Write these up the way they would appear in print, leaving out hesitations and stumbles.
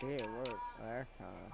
did work last time.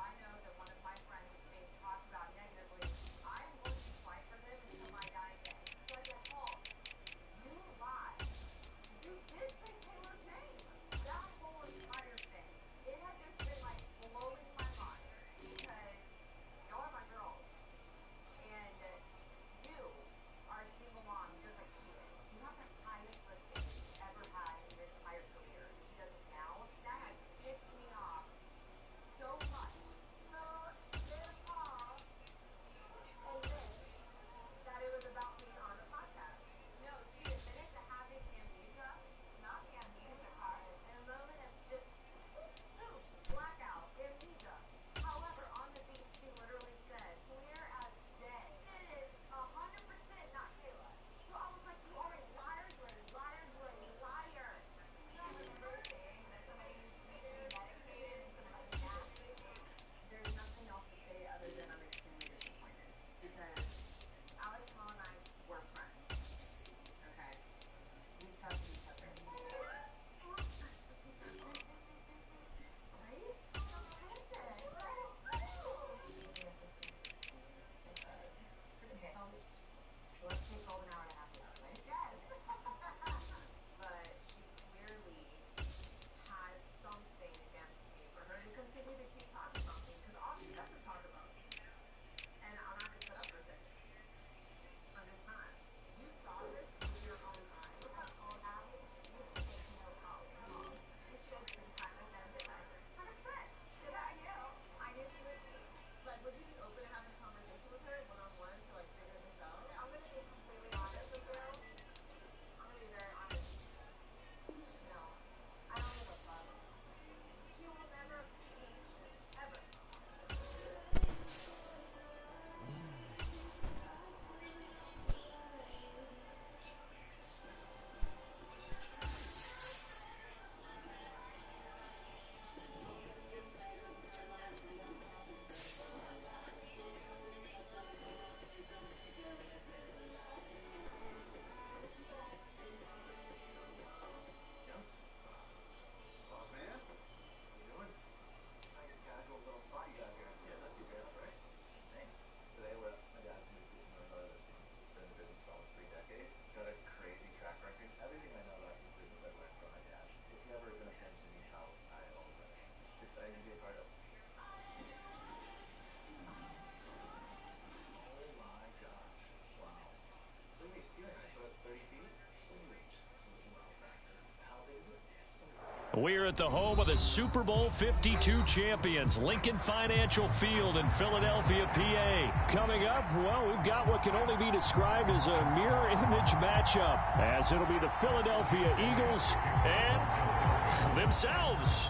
We're at the home of the Super Bowl 52 champions, Lincoln Financial Field in Philadelphia, PA. Coming up, well, we've got what can only be described as a mirror image matchup, as it'll be the Philadelphia Eagles and themselves.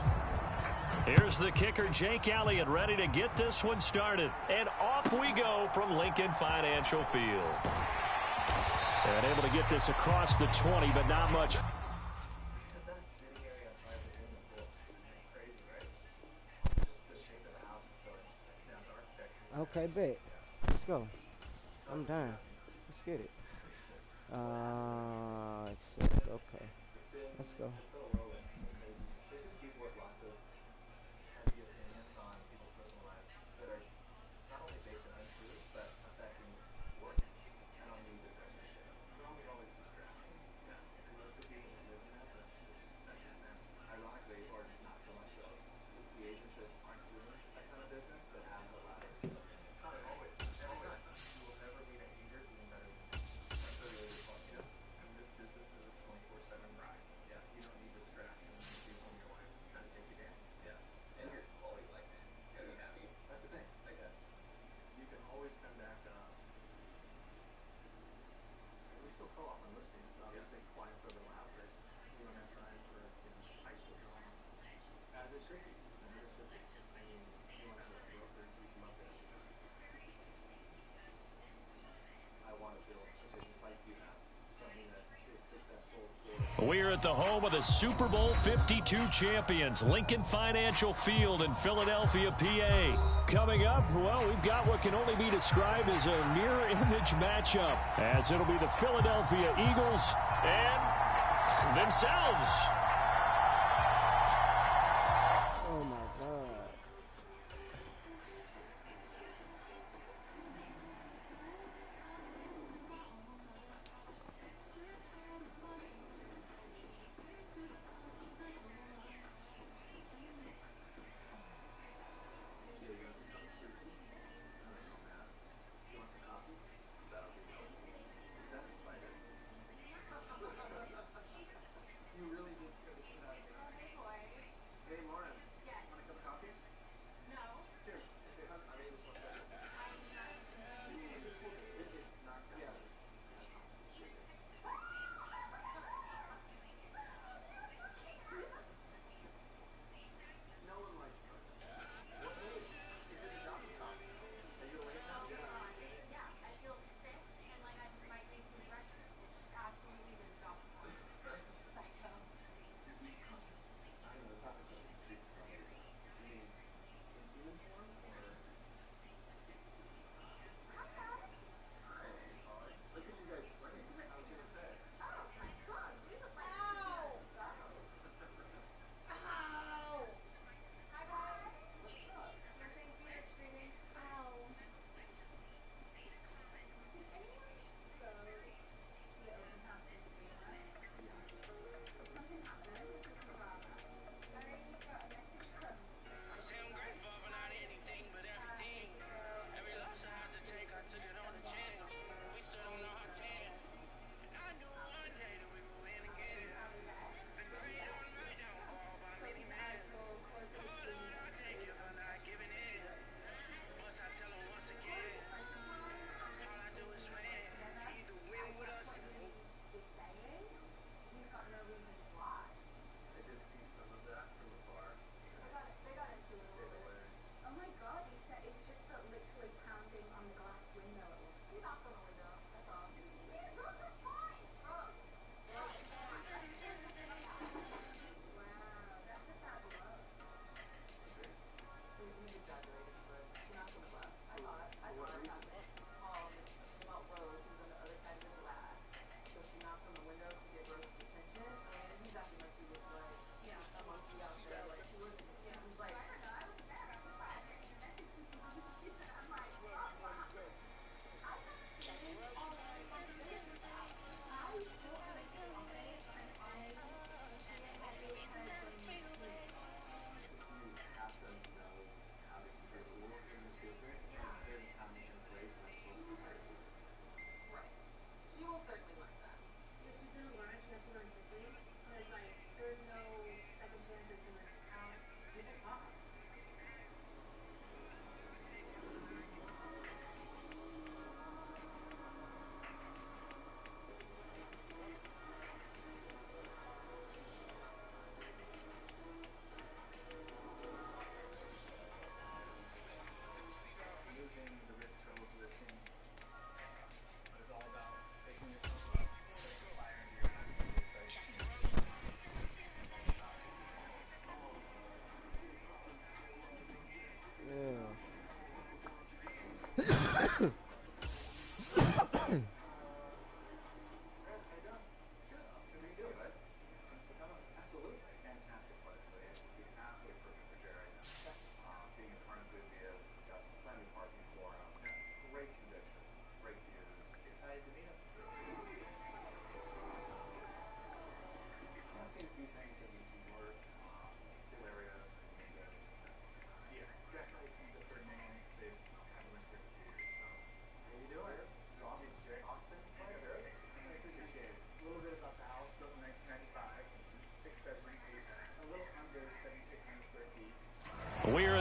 Here's the kicker, Jake Elliott, ready to get this one started. And off we go from Lincoln Financial Field. And able to get this across the 20, but not much. Okay, bet. Let's go. I'm done. Let's get it. Accept. Okay. Let's go. We're at the home of the Super Bowl 52 champions, Lincoln Financial Field in Philadelphia, PA. Coming up, well, we've got what can only be described as a mirror image matchup, as it'll be the Philadelphia Eagles and themselves. Oh, my God.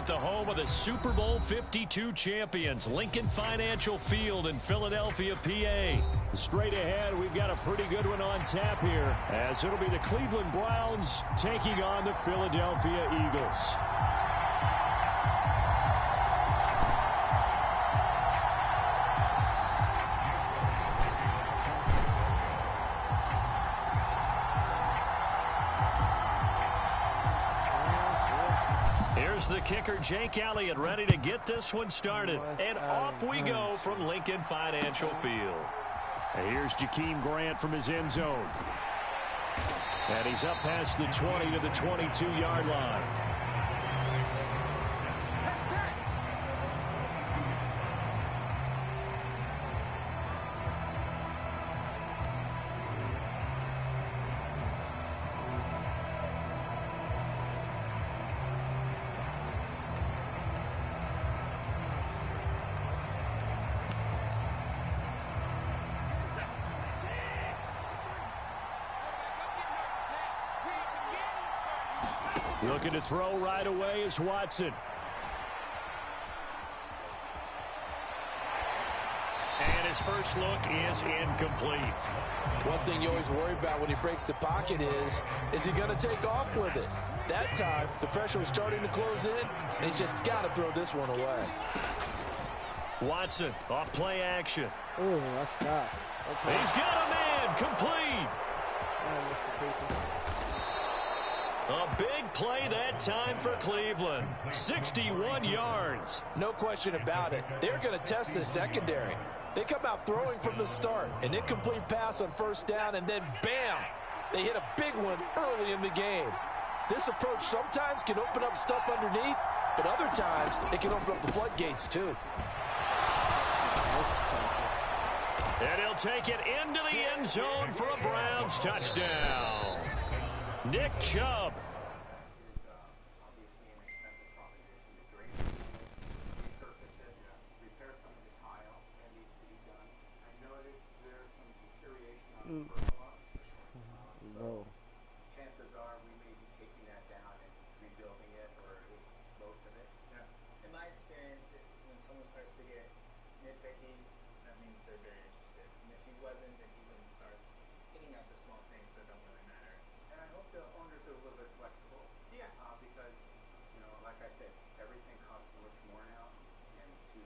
the home of the Super Bowl 52 champions, Lincoln Financial Field in Philadelphia, PA. Straight ahead, we've got a pretty good one on tap here, as it'll be the Cleveland Browns taking on the Philadelphia Eagles. Here's the kicker, Jake Elliott, ready to get this one started. And off we go from Lincoln Financial Field. And here's Jakeem Grant from his end zone. And he's up past the 20 to the 22-yard line. Looking to throw right away is Watson. And his first look is incomplete. One thing you always worry about when he breaks the pocket is he going to take off with it? That time, the pressure was starting to close in, and he's just got to throw this one away. Watson, off play action. Ooh, that's stopped. Okay. He's got a man, complete. A big play that time for Cleveland. 61 yards. No question about it. They're going to test the secondary. They come out throwing from the start. An incomplete pass on first down, and then bam! They hit a big one early in the game. This approach sometimes can open up stuff underneath, but other times it can open up the floodgates too. And he'll take it into the end zone for a Browns touchdown. Nick Chubb. No. Chances are we may be taking that down and rebuilding it, or at least most of it. Yeah. In my experience, when someone starts to get nitpicky, that means they're very interested. And if he wasn't, then he wouldn't start picking out the small things that don't really matter. And I hope the owners are a little bit flexible. Yeah. Because, you know, like I said, everything costs so much more now, and to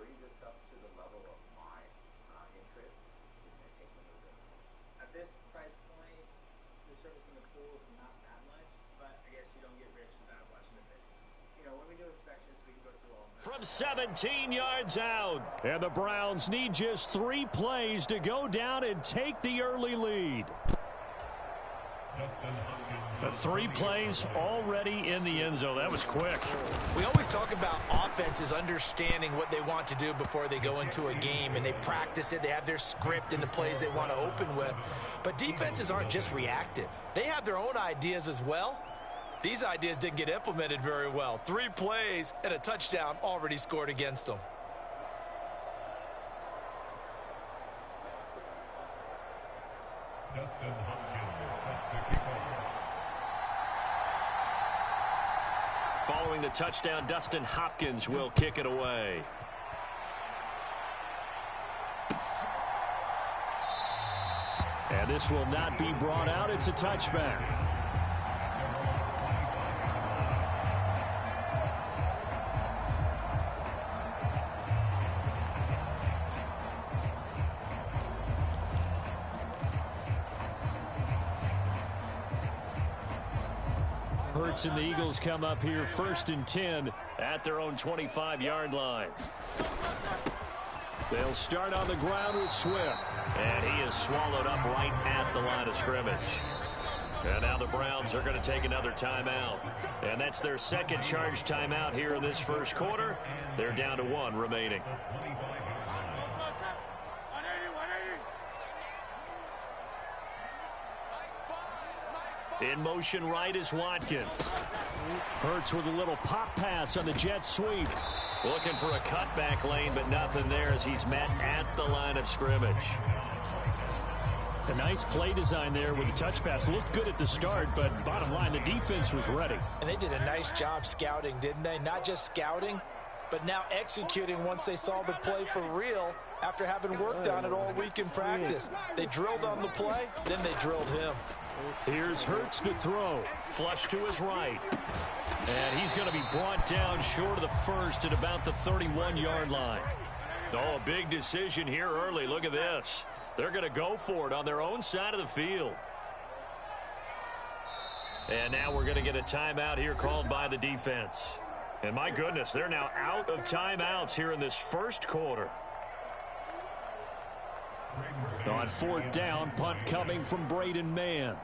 bring this up to the level of my interest is going to take a little bit. At this price point, the service in the pool is not that much, but I guess you don't get rich without watching the videos. You know, when we do inspections, we can go through all of them. From 17 yards out. And the Browns need just 3 plays to go down and take the early lead. 3 plays already in the end zone. That was quick. We always talk about offenses understanding what they want to do before they go into a game, and they practice it. They have their script and the plays they want to open with. But defenses aren't just reactive. They have their own ideas as well. These ideas didn't get implemented very well. 3 plays and a touchdown already scored against them. Following the touchdown, Dustin Hopkins will kick it away. And this will not be brought out. It's a touchback. Hurts and the Eagles come up here 1st and 10 at their own 25-yard line. They'll start on the ground with Swift. And he is swallowed up right at the line of scrimmage. And now the Browns are going to take another timeout. And that's their second charge timeout here in this first quarter. They're down to 1 remaining. In motion right is Watkins. Hurts with a little pop pass on the jet sweep. Looking for a cutback lane, but nothing there as he's met at the line of scrimmage. A nice play design there with the touch pass. Looked good at the start, but bottom line, the defense was ready. And they did a nice job scouting, didn't they? Not just scouting, but now executing once they saw the play for real after having worked on it all week in practice. They drilled on the play, then they drilled him. Here's Hurts to throw. Flush to his right. And he's going to be brought down short of the first at about the 31-yard line. Oh, a big decision here early. Look at this. They're going to go for it on their own side of the field. And now we're going to get a timeout here called by the defense. And my goodness, they're now out of timeouts here in this first quarter. On fourth down, punt coming from Braden Mann.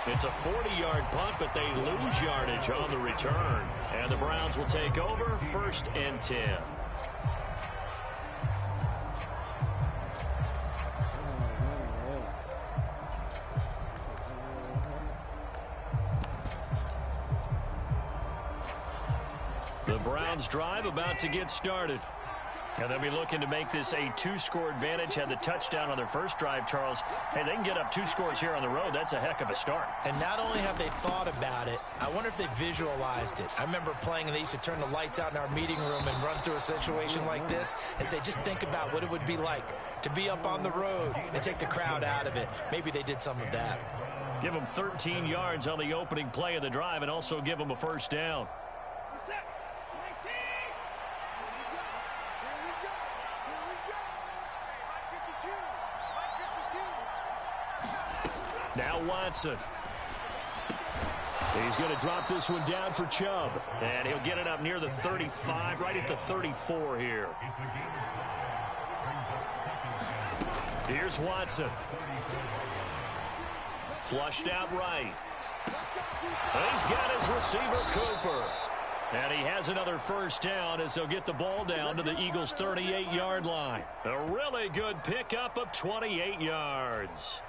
It's a 40-yard punt, but they lose yardage on the return. And the Browns will take over, 1st and 10. The Browns drive about to get started. And they'll be looking to make this a 2-score advantage. Had the touchdown on their first drive, Charles. Hey, they can get up 2 scores here on the road. That's a heck of a start. And not only have they thought about it, I wonder if they visualized it. I remember playing, and they used to turn the lights out in our meeting room and run through a situation like this and say, just think about what it would be like to be up on the road and take the crowd out of it. Maybe they did some of that. Give them 13 yards on the opening play of the drive and also give them a first down. Now Watson. He's going to drop this one down for Chubb. And he'll get it up near the 35, right at the 34 here. Here's Watson. Flushed out right. He's got his receiver, Cooper. And he has another first down as they'll get the ball down to the Eagles' 38-yard line. A really good pickup of 28 yards.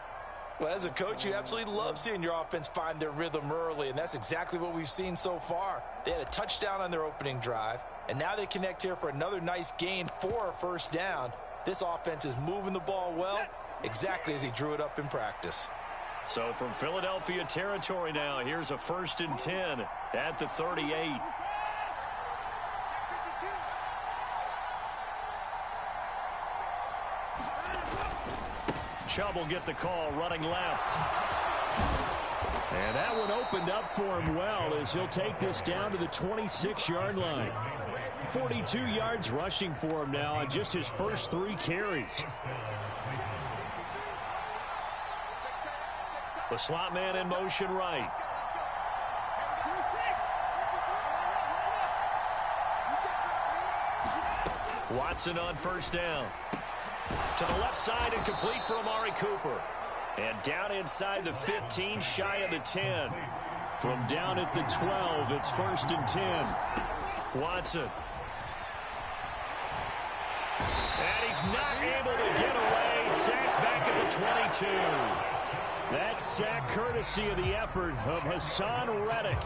Well, as a coach, you absolutely love seeing your offense find their rhythm early, and that's exactly what we've seen so far. They had a touchdown on their opening drive, and now they connect here for another nice gain for a first down. This offense is moving the ball well, exactly as he drew it up in practice. So from Philadelphia territory now, here's a 1st and 10 at the 38. Chubb will get the call running left. And that one opened up for him well as he'll take this down to the 26-yard line. 42 yards rushing for him now on just his first 3 carries. The slot man in motion right. Watson on first down. To the left side and complete for Amari Cooper. And down inside the 15, shy of the 10. From down at the 12, it's 1st and 10. Watson. And he's not able to get away. Sacked back at the 22. That sack courtesy of the effort of Hassan Reddick.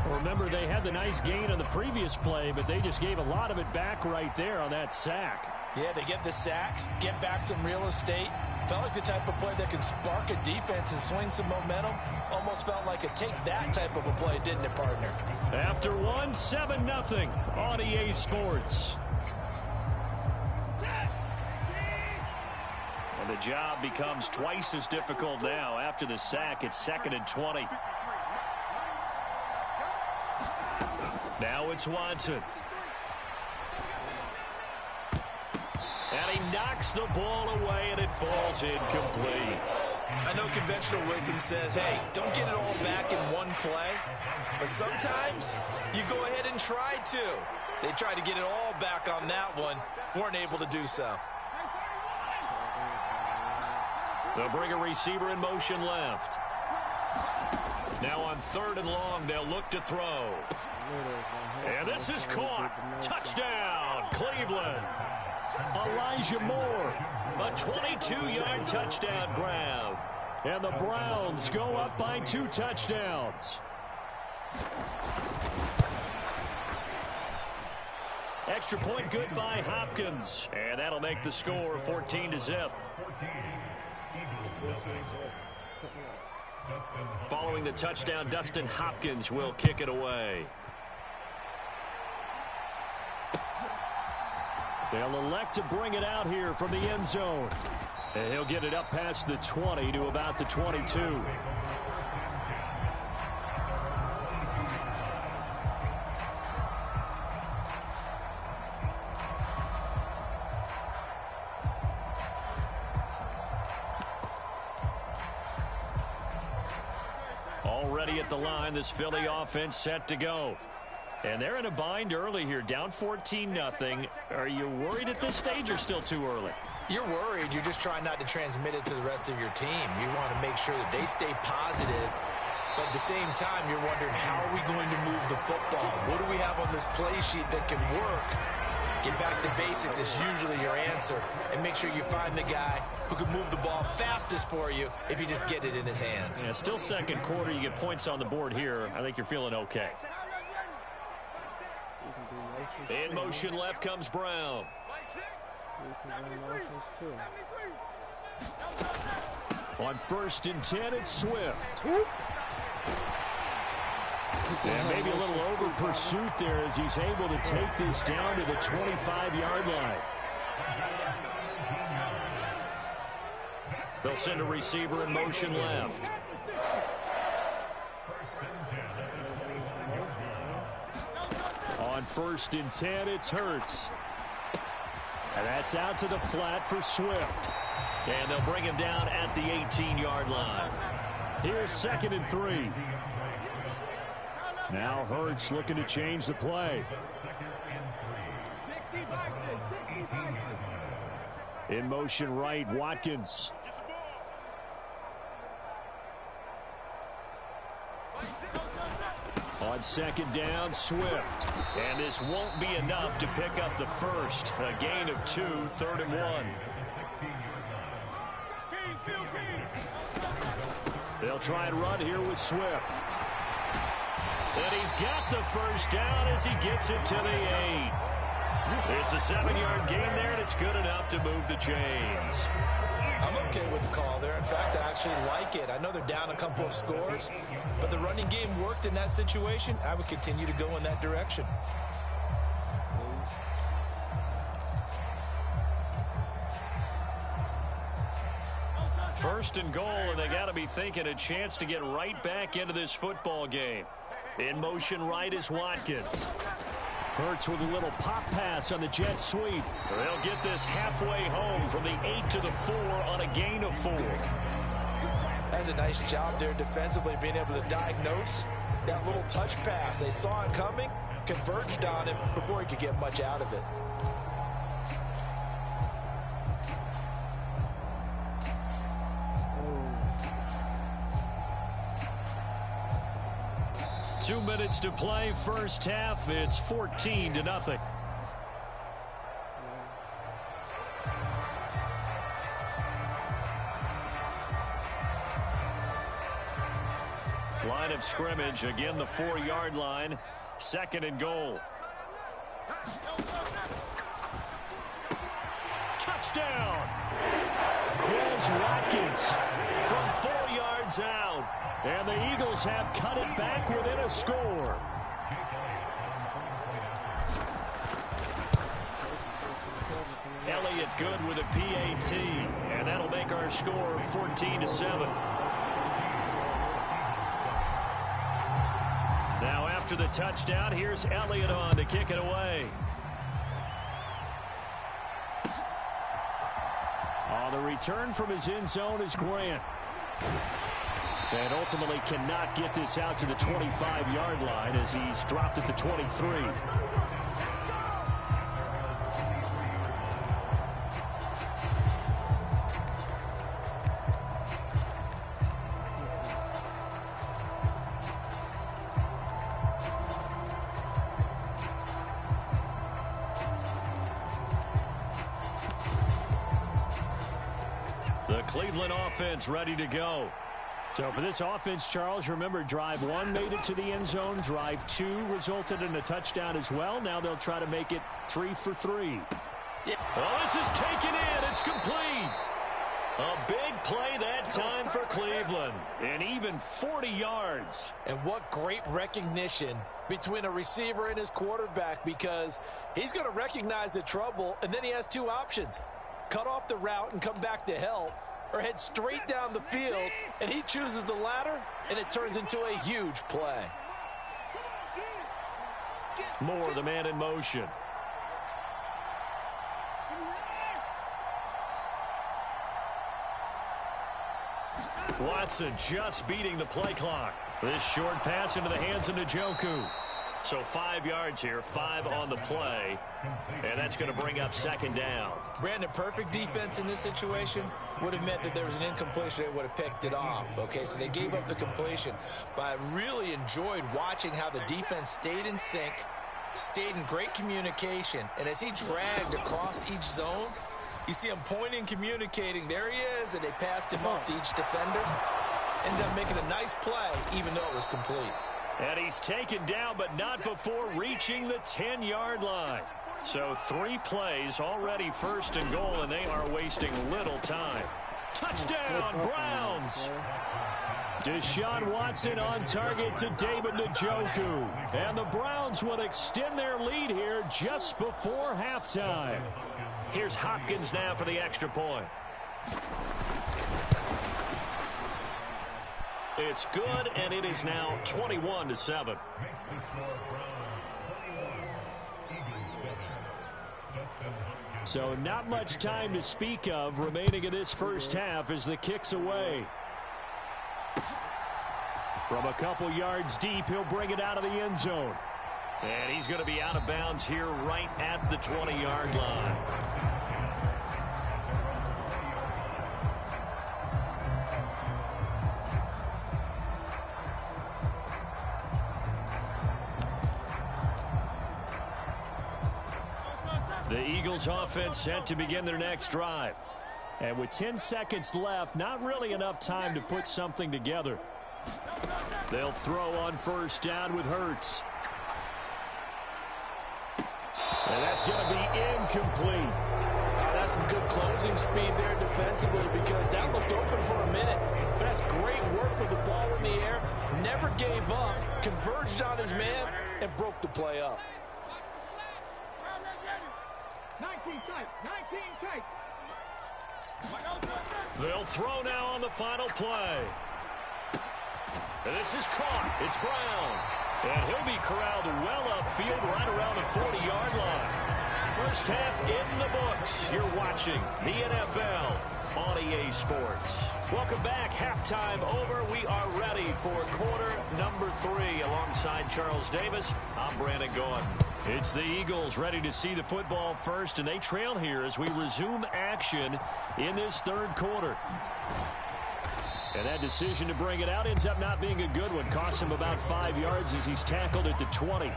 Remember, they had the nice gain on the previous play, but they just gave a lot of it back right there on that sack. Yeah, they get the sack, get back some real estate. Felt like the type of play that can spark a defense and swing some momentum. Almost felt like a take that type of a play, didn't it, partner? After one, 7-0 on EA Sports. And the job becomes twice as difficult now. After the sack, it's 2nd and 20. Now it's Watson. And he knocks the ball away, and it falls incomplete. I know conventional wisdom says, hey, don't get it all back in one play. But sometimes you go ahead and try to. They tried to get it all back on that one. Weren't able to do so. They'll bring a receiver in motion left. Now on 3rd and long, they'll look to throw. And this is caught. Touchdown, Cleveland. Elijah Moore, a 22-yard touchdown grab. And the Browns go up by 2 touchdowns. Extra point good by Hopkins. And that'll make the score 14-0. Following the touchdown, Dustin Hopkins will kick it away. They'll elect to bring it out here from the end zone. And he'll get it up past the 20 to about the 22. Already at the line, this Philly offense set to go. And they're in a bind early here, down 14-0. Are you worried at this stage or still too early? You're worried. You're just trying not to transmit it to the rest of your team. You want to make sure that they stay positive. But at the same time, you're wondering, how are we going to move the football? What do we have on this play sheet that can work? Get back to basics is usually your answer. And make sure you find the guy who can move the ball fastest for you if you just get it in his hands. Yeah, still second quarter. You get points on the board here. I think you're feeling okay. In motion left comes Brown. On 1st and 10, it's Swift. And maybe a little over pursuit there as he's able to take this down to the 25-yard line. They'll send a receiver in motion left. On 1st and 10, it's Hurts. And that's out to the flat for Swift. And they'll bring him down at the 18-yard line. Here's 2nd and 3. Now Hurts looking to change the play. In motion right, Watkins. On 2nd down, Swift. And this won't be enough to pick up the first. A gain of 2, 3rd and 1. They'll try and run here with Swift. And he's got the first down as he gets it to the 8. It's a 7-yard gain there, and it's good enough to move the chains. I'm okay with the call there. In fact, I actually like it. I know they're down a couple of scores, but the running game worked in that situation. I would continue to go in that direction. First and goal, and they got to be thinking a chance to get right back into this football game. In motion right is Watkins. Hurts with a little pop pass on the jet sweep. They'll get this halfway home from the 8 to the 4 on a gain of 4. That's a nice job there defensively, being able to diagnose that little touch pass. They saw it coming, converged on him before he could get much out of it. Two minutes to play, first half. It's 14-0. Line of scrimmage, again the 4-yard line. 2nd and goal. Touchdown! Quez Watkins from 4 yards out. And the Eagles have cut it back within a score. Elliott good with a PAT. And that'll make our score 14-7. Now after the touchdown, here's Elliott on to kick it away. The return from his end zone is Grant. And ultimately cannot get this out to the 25-yard line as he's dropped at the 23. The Cleveland offense ready to go. So for this offense, Charles, remember, drive 1 made it to the end zone. Drive 2 resulted in a touchdown as well. Now they'll try to make it 3 for 3. Yeah. Well, this is taken in. It's complete. A big play that time for Cleveland. And even 40 yards. And what great recognition between a receiver and his quarterback, because he's going to recognize the trouble, and then he has 2 options. Cut off the route and come back to help, or head straight down the field, and he chooses the latter, and it turns into a huge play. Moore, the man in motion. Watson just beating the play clock. This short pass into the hands of Njoku. So 5 yards here, 5 on the play, and that's going to bring up 2nd down. Brandon, perfect defense in this situation would have meant that there was an incompletion. They would have picked it off. Okay, so they gave up the completion. But I really enjoyed watching how the defense stayed in sync, stayed in great communication, and as he dragged across each zone, you see him pointing, communicating. There he is, and they passed him up to each defender. Ended up making a nice play, even though it was complete. And he's taken down, but not before reaching the 10-yard line. So 3 plays, already 1st and goal, and they are wasting little time. Touchdown, Browns! Deshaun Watson on target to David Njoku. And the Browns will extend their lead here just before halftime. Here's Hopkins now for the extra point. It's good, and it is now 21-7. So not much time to speak of remaining in this first half as the kick's away. From a couple yards deep, he'll bring it out of the end zone. And he's going to be out of bounds here right at the 20-yard line. The Eagles offense set to begin their next drive. And with 10 seconds left, not really enough time to put something together. They'll throw on 1st down with Hurts. And that's going to be incomplete. That's some good closing speed there defensively, because that looked open for a minute. But that's great work with the ball in the air. Never gave up, converged on his man, and broke the play up. 19 tight. They'll throw now on the final play. And this is caught. It's Brown. And he'll be corralled well upfield right around the 40-yard line. First half in the books. You're watching the NFL on EA Sports. Welcome back. Halftime over. We are ready for quarter number 3 alongside Charles Davis. I'm Brandon Gaudin. It's the Eagles ready to see the football first, and they trail here as we resume action in this 3rd quarter. And that decision to bring it out ends up not being a good one. Costs him about 5 yards as he's tackled at the 20.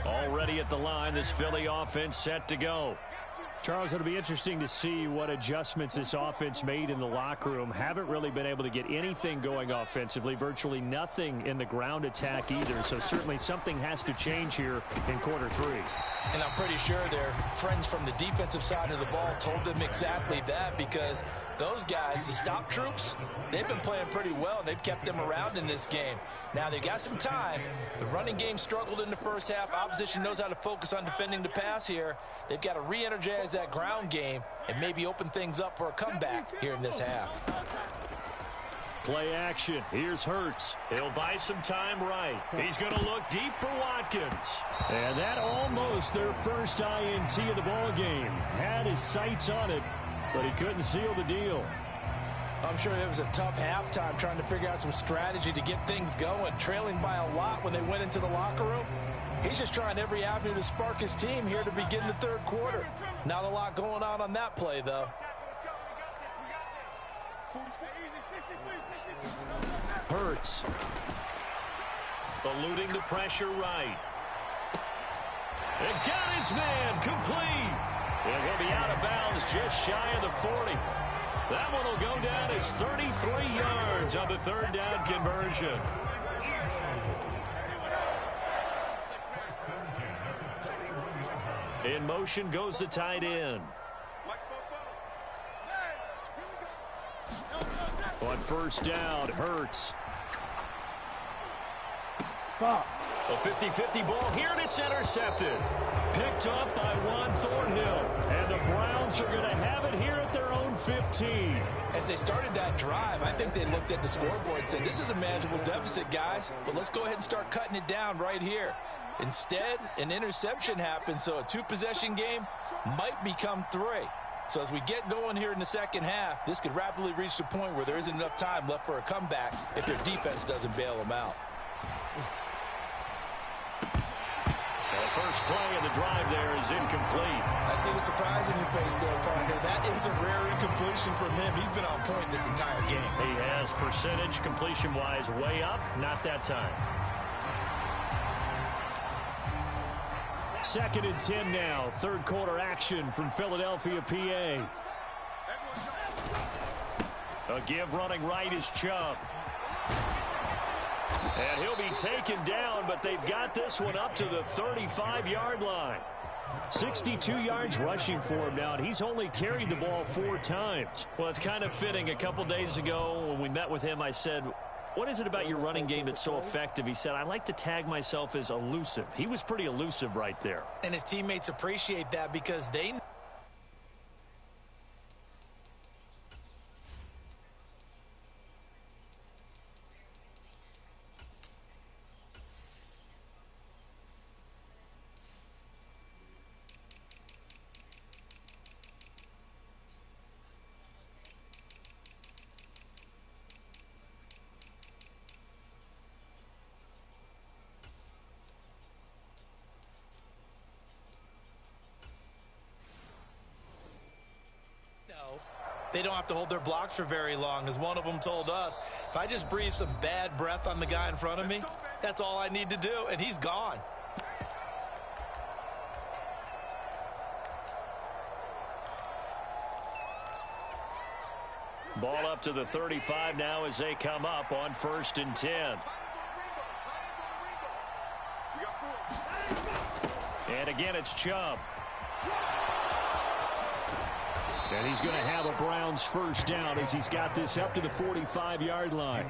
Already at the line, this Philly offense set to go. Charles, it'll be interesting to see what adjustments this offense made in the locker room. Haven't really been able to get anything going offensively, virtually nothing in the ground attack either. So certainly something has to change here in quarter 3. And I'm pretty sure their friends from the defensive side of the ball told them exactly that, because those guys, the stop troops, they've been playing pretty well. They've kept them around in this game. Now they've got some time. The running game struggled in the first half. Opposition knows how to focus on defending the pass here. They've got to re-energize that ground game and maybe open things up for a comeback here in this half. Play action. Here's Hurts. He'll buy some time right. He's going to look deep for Watkins. And that almost their first INT of the ball game. Had his sights on it, but he couldn't seal the deal. I'm sure it was a tough halftime trying to figure out some strategy to get things going. Trailing by a lot when they went into the locker room. He's just trying every avenue to spark his team here to begin the 3rd quarter. Not a lot going on that play, though. Hurts. Eluding the pressure right. And got his man complete. And he'll be out of bounds just shy of the 40. That one will go down as 33 yards on the third down conversion. In motion goes the tight end. On first down, Hurts. A 50-50 ball here, and it's intercepted. Picked up by Juan Thornhill. And the Browns are going to have it here at their own 15. As they started that drive, I think they looked at the scoreboard and said, this is a manageable deficit, guys, but let's go ahead and start cutting it down right here. Instead, an interception happened, so a two-possession game might become three. So as we get going here in the second half, this could rapidly reach the point where there isn't enough time left for a comeback if their defense doesn't bail them out. The first play of the drive there is incomplete. I see the surprise in your face there, partner. That is a rare incompletion from him. He's been on point this entire game. He has percentage completion-wise way up, not that time. 2nd and 10 now. Third quarter action from Philadelphia, PA. A give running right is Chubb. And he'll be taken down, but they've got this one up to the 35-yard line. 62 yards rushing for him now, and he's only carried the ball 4 times. Well, it's kind of fitting. A couple days ago when we met with him, I said, what is it about your running game that's so effective? He said, I like to tag myself as elusive. He was pretty elusive right there. And his teammates appreciate that because they don't have to hold their blocks for very long. As one of them told us, if I just breathe some bad breath on the guy in front of me, that's all I need to do, and he's gone. Ball up to the 35 now as they come up on 1st and 10. And again, it's Chubb. And he's going to have a Browns first down as he's got this up to the 45-yard line.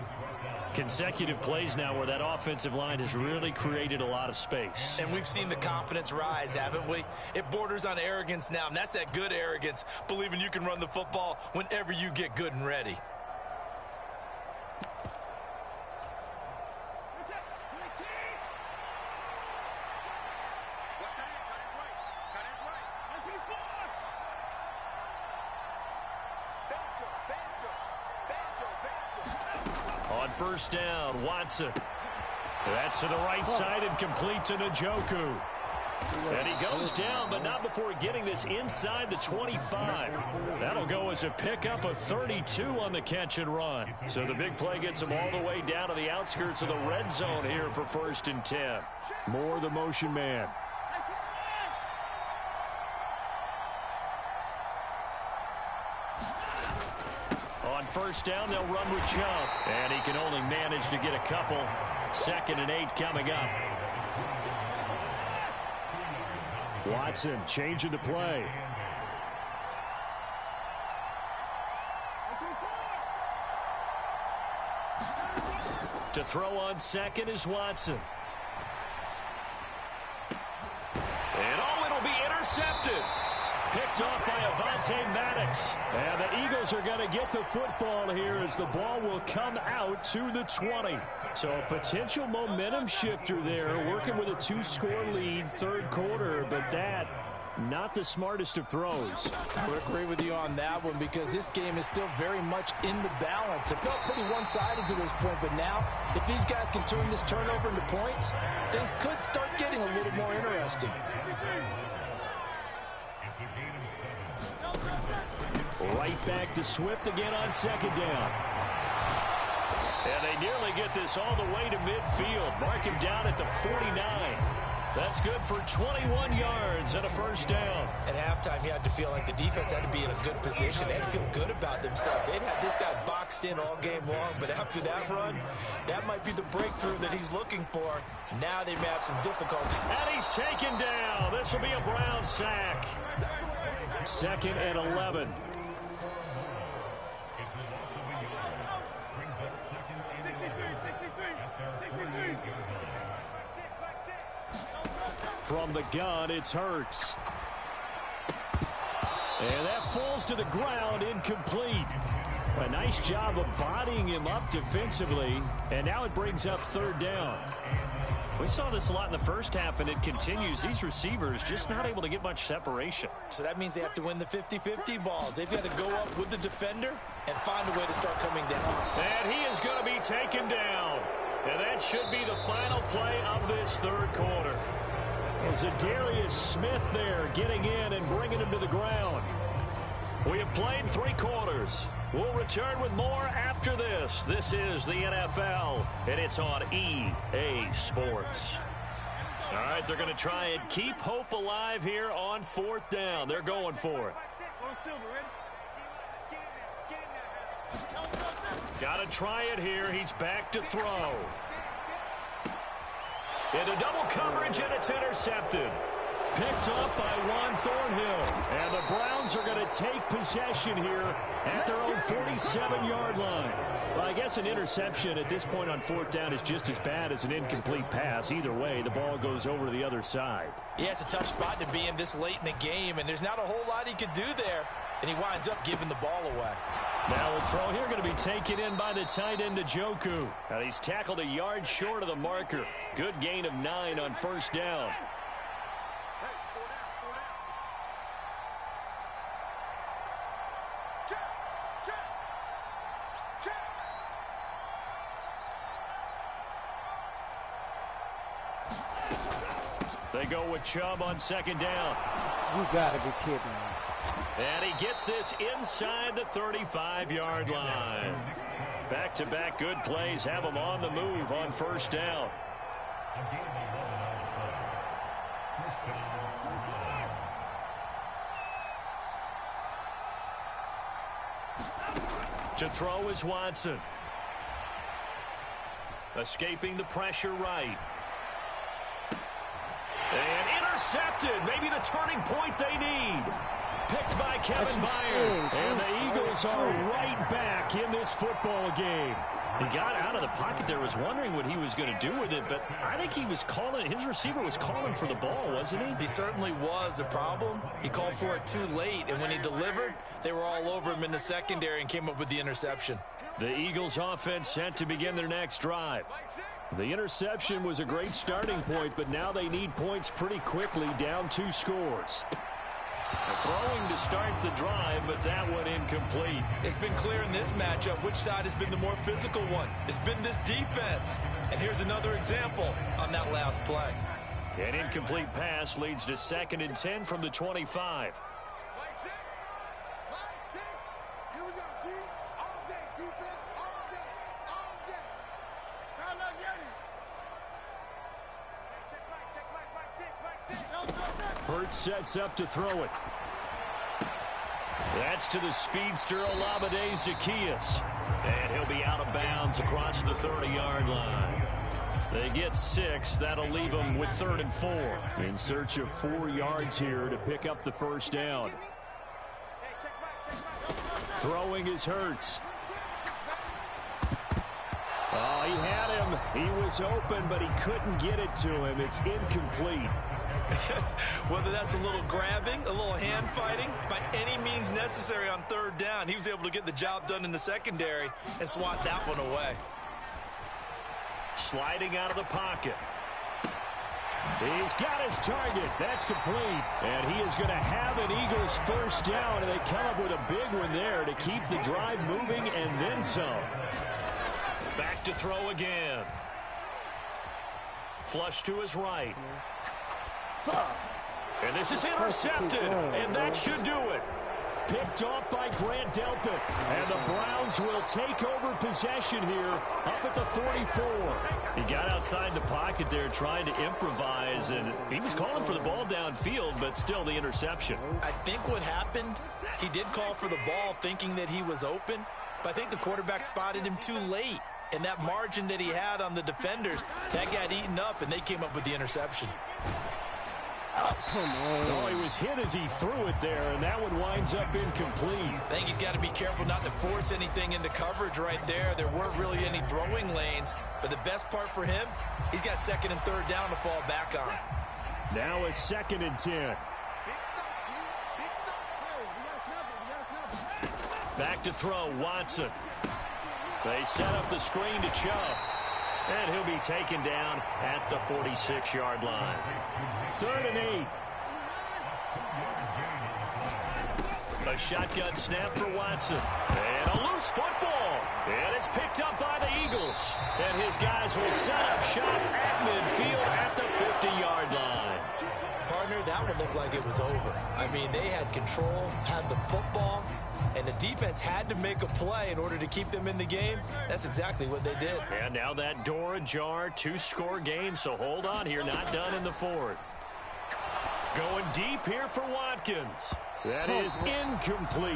Consecutive plays now where that offensive line has really created a lot of space. And we've seen the confidence rise, haven't we? It borders on arrogance now, and that's that good arrogance, believing you can run the football whenever you get good and ready. First down, Watson. That's to the right side and complete to Njoku. And he goes down, but not before getting this inside the 25. That'll go as a pickup of 32 on the catch and run. So the big play gets him all the way down to the outskirts of the red zone here for 1st and 10. More the motion man. First down, they'll run with Chubb. And he can only manage to get a couple. 2nd and 8 coming up. Watson changing the play. To throw on 2nd is Watson. And it'll be intercepted. Picked off by Avonte Maddox. And the Eagles are going to get the football here as the ball will come out to the 20. So a potential momentum shifter there, working with a 2-score lead, third quarter, but that not the smartest of throws. I would agree with you on that one because this game is still very much in the balance. It felt pretty one-sided to this point, but now if these guys can turn this turnover into points, things could start getting a little more interesting. Right back to Swift again on 2nd down. And they nearly get this all the way to midfield. Mark him down at the 49. That's good for 21 yards and a first down. At halftime, you had to feel like the defense had to be in a good position. They had to feel good about themselves. They'd had this guy boxed in all game long, but after that run, that might be the breakthrough that he's looking for. Now they may have some difficulty. And he's taken down. This will be a Brown sack. 2nd and 11. From the gun, it's Hurts. And that falls to the ground, incomplete. A nice job of bodying him up defensively. And now it brings up 3rd down. We saw this a lot in the first half, and it continues. These receivers just not able to get much separation. So that means they have to win the 50-50 balls. They've got to go up with the defender and find a way to start coming down. And he is going to be taken down. And that should be the final play of this 3rd quarter. Zadarius Smith there getting in and bringing him to the ground. We have played 3 quarters. We'll return with more after this. This is the NFL, and it's on EA Sports. All right, they're going to try and keep hope alive here on 4th down. They're going for it. Got to try it here. He's back to throw. Into double coverage, and it's intercepted. Picked up by Juan Thornhill. And the Browns are going to take possession here at their own 47-yard line. Well, I guess an interception at this point on 4th down is just as bad as an incomplete pass. Either way, the ball goes over to the other side. Yeah, it's a tough spot to be in this late in the game, and there's not a whole lot he could do there. And he winds up giving the ball away. Now a throw here going to be taken in by the tight end, Njoku. Now he's tackled a yard short of the marker. Good gain of 9 on 1st down. They go with Chubb on 2nd down. You gotta be kidding me. And he gets this inside the 35-yard line. Back-to-back good plays have him on the move on 1st down. To throw is Watson. Escaping the pressure right. And intercepted. Maybe the turning point they need. Picked by Kevin Byard. And the Eagles are right back in this football game. He got out of the pocket there, was wondering what he was going to do with it, but I think he was calling, his receiver was calling for the ball, wasn't he? He certainly was. The problem, he called for it too late, and when he delivered, they were all over him in the secondary and came up with the interception. The Eagles offense set to begin their next drive. The interception was a great starting point, but now they need points pretty quickly, down 2 scores. Throwing to start the drive, but that one incomplete. It's been clear in this matchup which side has been the more physical one. It's been this defense. And here's another example on that last play. An incomplete pass leads to 2nd and 10 from the 25. Hurts sets up to throw it. That's to the speedster Olamide Zaccheaus. And he'll be out of bounds across the 30-yard line. They get 6. That'll leave them with 3rd and 4. In search of 4 yards here to pick up the 1st down. Throwing is Hurts. Oh, he had him. He was open, but he couldn't get it to him. It's incomplete. Whether that's a little grabbing, a little hand fighting, by any means necessary on 3rd down, he was able to get the job done in the secondary and swat that one away. Sliding out of the pocket. He's got his target. That's complete. And he is going to have an Eagles 1st down, and they come up with a big one there to keep the drive moving and then some. Back to throw again. Flush to his right. And this is intercepted, and that should do it. picked off by Grant Delpit. And the Browns will take over possession here up at the 44. He got outside the pocket there trying to improvise, and he was calling for the ball downfield, but still the interception. I think what happened, he did call for the ball thinking that he was open, but I think the quarterback spotted him too late. And that margin that he had on the defenders, that got eaten up, and they came up with the interception. Oh, come on. Oh, he was hit as he threw it there, and that one winds up incomplete. I think he's got to be careful not to force anything into coverage right there. There weren't really any throwing lanes, but the best part for him, he's got second and third down to fall back on. Now a 2nd and 10. Back to throw, Watson. They set up the screen to Chubb. And he'll be taken down at the 46-yard line. 3rd and 8. A shotgun snap for Watson. And a loose football. And it's picked up by the Eagles. And his guys will set up shop at midfield at the 50-yard line. Partner, that one looked like it was over. I mean, they had control, had the football, and the defense had to make a play in order to keep them in the game. That's exactly what they did. And now that door ajar, 2-score game, so hold on here, not done in the 4th. Going deep here for Watkins. That is incomplete.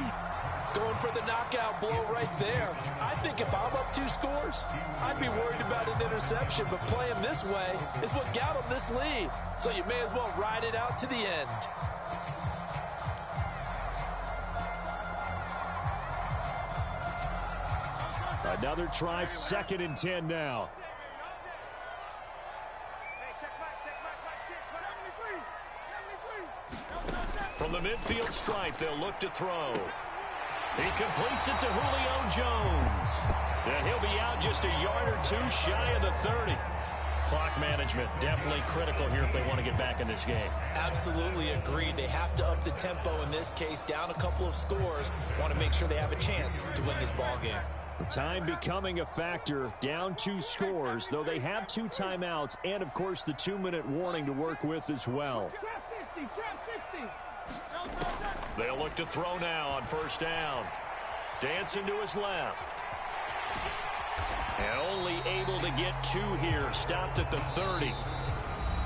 Going for the knockout blow right there. I think if I'm up 2 scores, I'd be worried about an interception, but playing this way is what got them this lead. So you may as well ride it out to the end. Another try, 2nd and 10 now. From the midfield stripe, they'll look to throw. He completes it to Julio Jones. And he'll be out just a yard or 2 shy of the 30. Clock management definitely critical here if they want to get back in this game. Absolutely agreed. They have to up the tempo in this case, down a couple of scores. Want to make sure they have a chance to win this ball game. Time becoming a factor, down 2 scores, though they have 2 timeouts and, of course, the 2-minute warning to work with as well. They'll look to throw now on 1st down. Dancing to his left. And only able to get 2 here, stopped at the 30.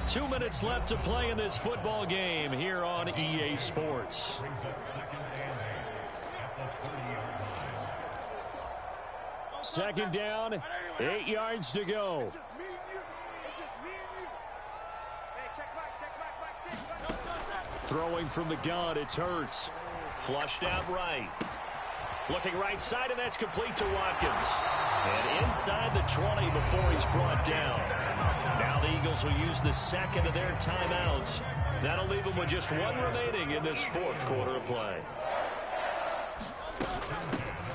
2 minutes left to play in this football game here on EA Sports. Second down, 8 yards to go. Throwing from the gun, it's Hurts. Flushed out right. Looking right side, and that's complete to Watkins. And inside the 20 before he's brought down. Now the Eagles will use the 2nd of their timeouts. That'll leave them with just 1 remaining in this 4th quarter of play.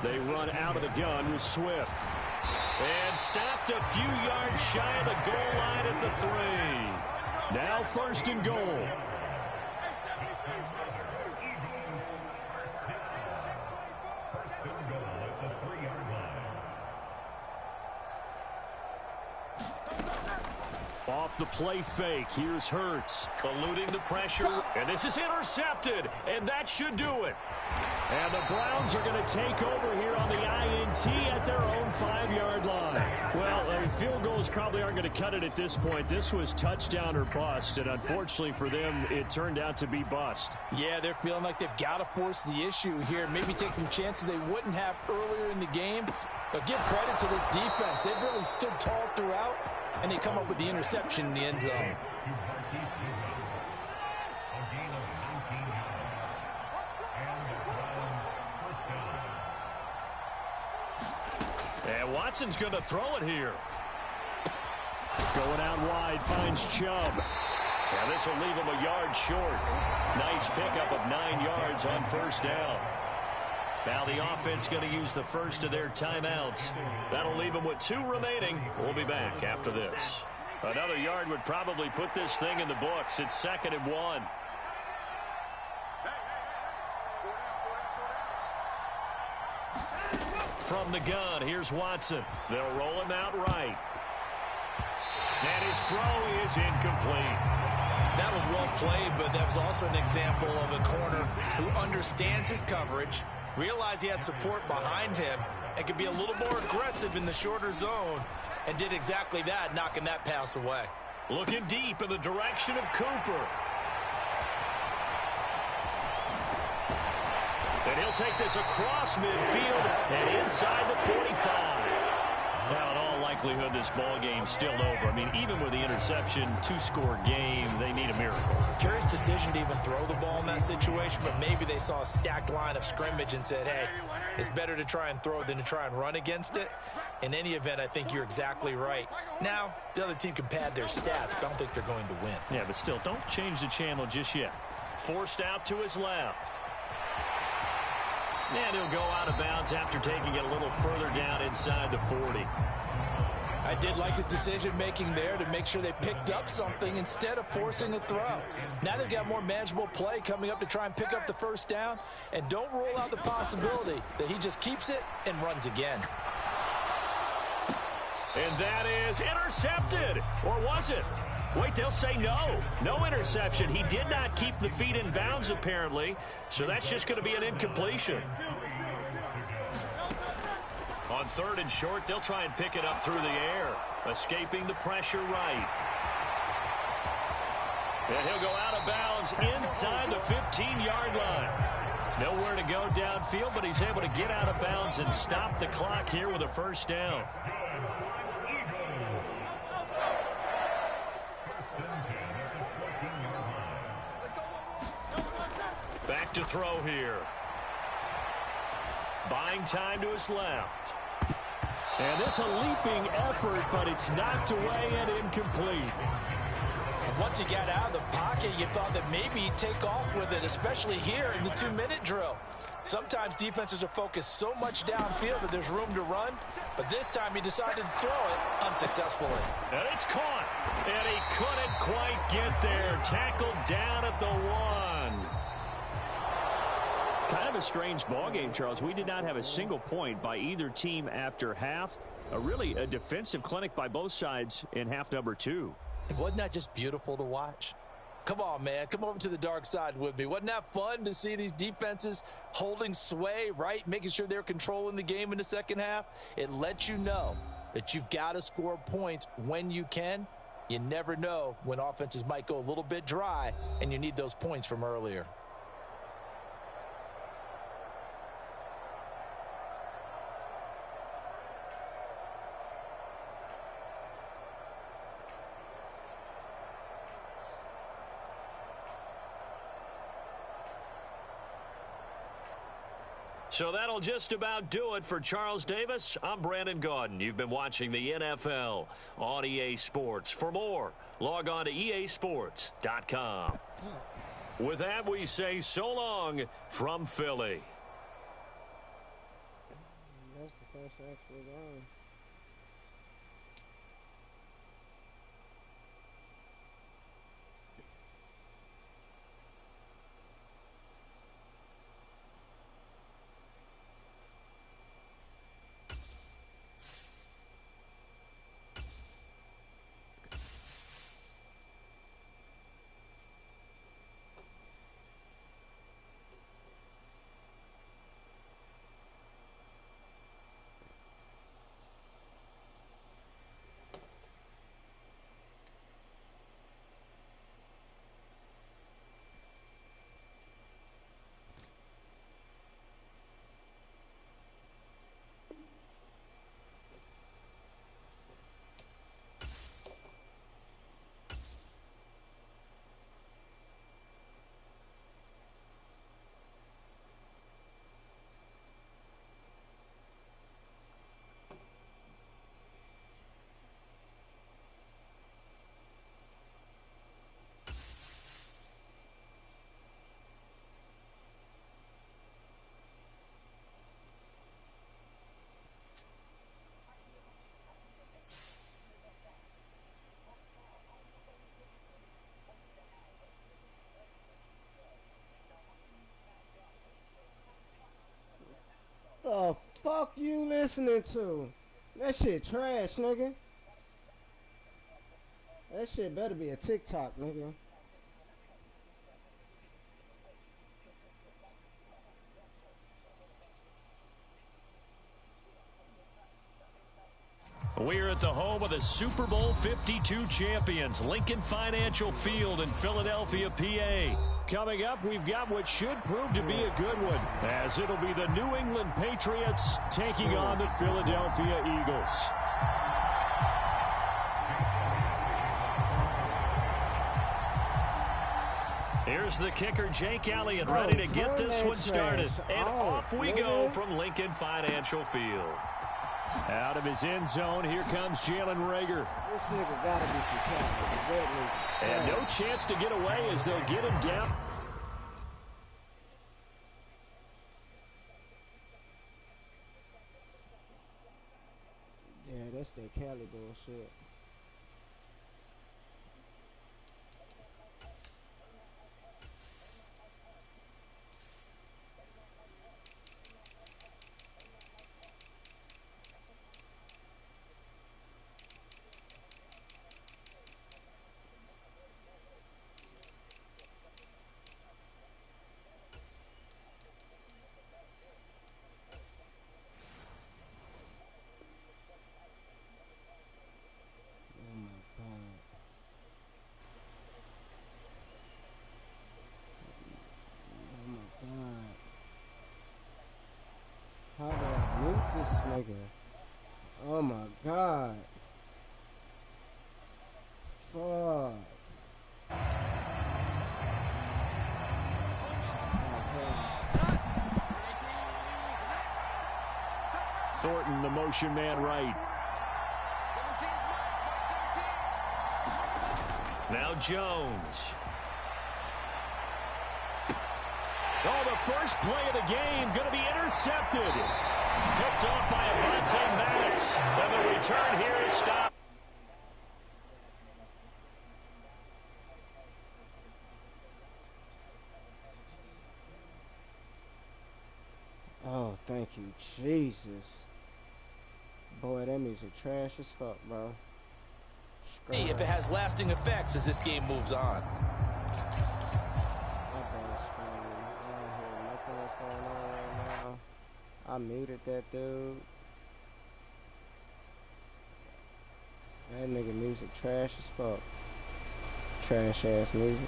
They run out of the gun with Swift. And stopped a few yards shy of the goal line at the 3. Now 1st and goal. Off the play fake, here's Hurts, eluding the pressure, and this is intercepted, and that should do it. And the Browns are going to take over here on the INT at their own 5-yard line. Well, field goals probably aren't going to cut it at this point. This was touchdown or bust, and unfortunately for them, it turned out to be bust. Yeah, they're feeling like they've got to force the issue here, maybe take some chances they wouldn't have earlier in the game. But give credit to this defense. They've really stood tall throughout, and they come up with the interception in the end zone. And Watson's going to throw it here. Going out wide, finds Chubb. And this will leave him a yard short. Nice pickup of 9 yards on 1st down. Now the offense going to use the 1st of their timeouts. That'll leave them with 2 remaining. We'll be back after this. Another yard would probably put this thing in the books. It's 2nd and 1. From the gun, here's Watson. They'll roll him out right. And his throw is incomplete. That was well played, but that was also an example of a corner who understands his coverage, realized he had support behind him, and could be a little more aggressive in the shorter zone, and did exactly that, knocking that pass away. Looking deep in the direction of Cooper. And he'll take this across midfield and inside the 45. Now, in all likelihood, this ball game's still over. I mean, even with the interception, two-score game, they need a miracle. Curious decision to even throw the ball in that situation, but maybe they saw a stacked line of scrimmage and said, hey, it's better to try and throw than to try and run against it. In any event, I think you're exactly right. Now, the other team can pad their stats, but I don't think they're going to win. Yeah, but still, don't change the channel just yet. Forced out to his left. And he'll go out of bounds after taking it a little further down inside the 40. I did like his decision-making there to make sure they picked up something instead of forcing a throw. Now they've got more manageable play coming up to try and pick up the first down. And don't rule out the possibility that he just keeps it and runs again. And that is intercepted. Or was it? Wait, they'll say no. No interception. He did not keep the feet in bounds, apparently. So that's just going to be an incompletion. On 3rd and short, they'll try and pick it up through the air. Escaping the pressure right. And he'll go out of bounds inside the 15-yard line. Nowhere to go downfield, but he's able to get out of bounds and stop the clock here with a first down. Back to throw here. Buying time to his left. And this a leaping effort, but it's knocked away and incomplete. Once he got out of the pocket, you thought that maybe he'd take off with it, especially here in the 2-minute drill. Sometimes defenses are focused so much downfield that there's room to run, but this time he decided to throw it unsuccessfully. And it's caught, and he couldn't quite get there. Tackled down at the 1. Kind of a strange ballgame, Charles. We did not have a single point by either team after half. Really a defensive clinic by both sides in half number 2. Wasn't that just beautiful to watch? Come on, man. Come over to the dark side with me. Wasn't that fun to see these defenses holding sway, right? Making sure they're controlling the game in the second half. It lets you know that you've got to score points when you can. You never know when offenses might go a little bit dry, and you need those points from earlier. So that'll just about do it for Charles Davis. I'm Brandon Gaudin. You've been watching the NFL on EA Sports. For more, log on to easports.com. With that, we say so long from Philly. That's the first actual game. The fuck you listening to? That shit trash, nigga. That shit better be a TikTok, nigga. We're at the home of the Super Bowl 52 champions, Lincoln Financial Field in Philadelphia, PA. Coming up, we've got what should prove to be a good one, as it'll be the New England Patriots taking on the Philadelphia Eagles. Here's the kicker, Jake Elliott, ready to get this one started. And off we go from Lincoln Financial Field. Out of his end zone, here comes Jalen Reagor. This nigga gotta be competitive. And no chance to get away as they'll get him down. Yeah, that's that Cali bullshit. How do I mute this nigga? Oh my god. Fuck. Thornton, the motion man right. Now Jones. Oh, the first play of the game going to be intercepted. Picked off by Avonte Maddox. And the return here is stopped. Oh, thank you, Jesus. Boy, that music trash as fuck, bro. If it has lasting effects as this game moves on. I muted that dude. That nigga music trash as fuck. Trash ass music.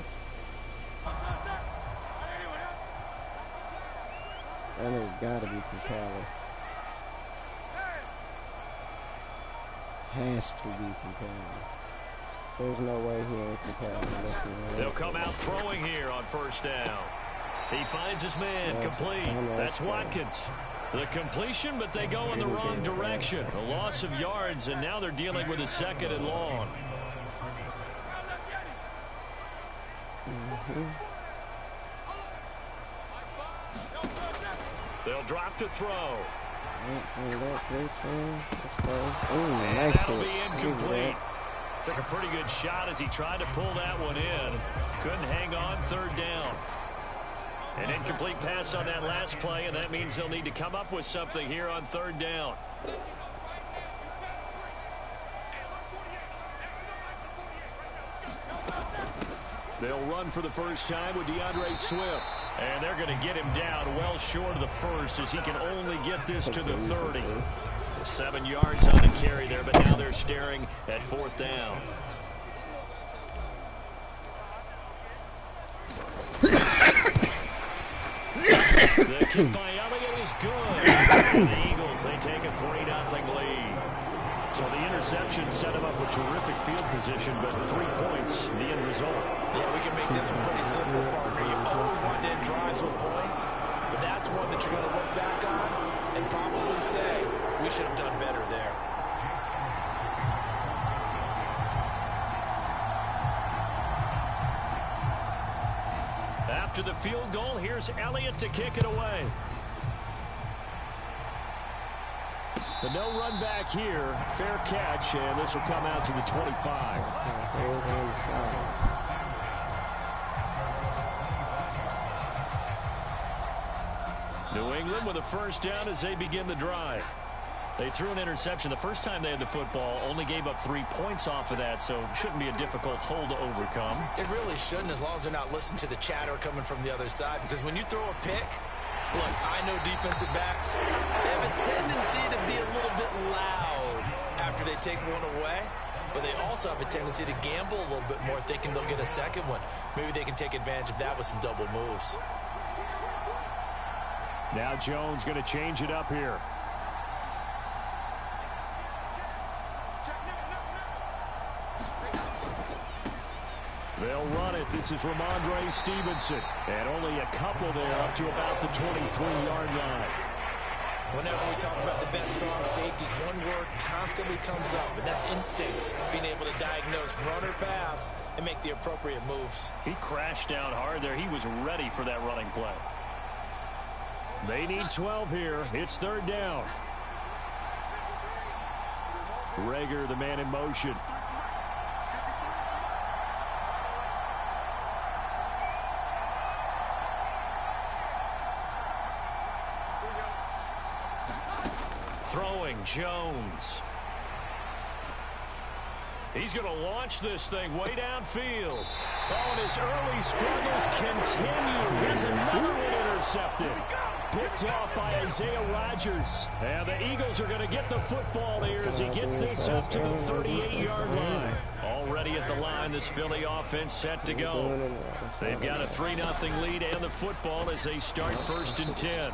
That nigga gotta be from Cali. Has to be from Cali. There's no way he ain't from Cali. They'll come out throwing here on first down. He finds his man, complete. That's Watkins. The completion, but they go in the wrong direction. A loss of yards, and now they're dealing with a second and long. They'll drop to throw. And that'll be incomplete. Took a pretty good shot as he tried to pull that one in. Couldn't hang on, third down. An incomplete pass on that last play, and that means they'll need to come up with something here on third down. They'll run for the first time with DeAndre Swift. And they're going to get him down well short of the first as he can only get this to the 30. 7 yards on a carry there, but now they're staring at fourth down. The kick by Elliott is good. The Eagles, they take a 3-0 lead. So the interception set him up with terrific field position, but 3 points, the end result. Yeah, we can make this one pretty simple, partner. You always want to end drives with points, but that's one that you're going to look back on and probably say, we should have done better there. After the field goal, here's Elliott to kick it away. The no run back here, fair catch, and this will come out to the 25. New England with a first down as they begin the drive. They threw an interception the first time they had the football, only gave up 3 points off of that, so it shouldn't be a difficult hole to overcome. It really shouldn't, as long as they're not listening to the chatter coming from the other side, because when you throw a pick, look, I know defensive backs, they have a tendency to be a little bit loud after after they take one away, but they also have a tendency to gamble a little bit more, thinking they'll get a second one. Maybe they can take advantage of that with some double moves. Now Jones going to change it up here. They'll run it. This is Ramondre Stevenson. And only a couple there up to about the 23-yard line. Whenever we talk about the best strong safeties, one word constantly comes up, and that's instincts. Being able to diagnose run or pass and make the appropriate moves. He crashed down hard there. He was ready for that running play. They need 12 here. It's third down. Rager, the man in motion. Throwing Jones. He's going to launch this thing way downfield. Oh, and his early struggles continue. Here's another one intercepted. Picked off by Isaiah Rodgers. And the Eagles are going to get the football here as he gets this up to the 38-yard line. Already at the line, this Philly offense set to go. They've got a 3-0 lead and the football as they start 1st and 10.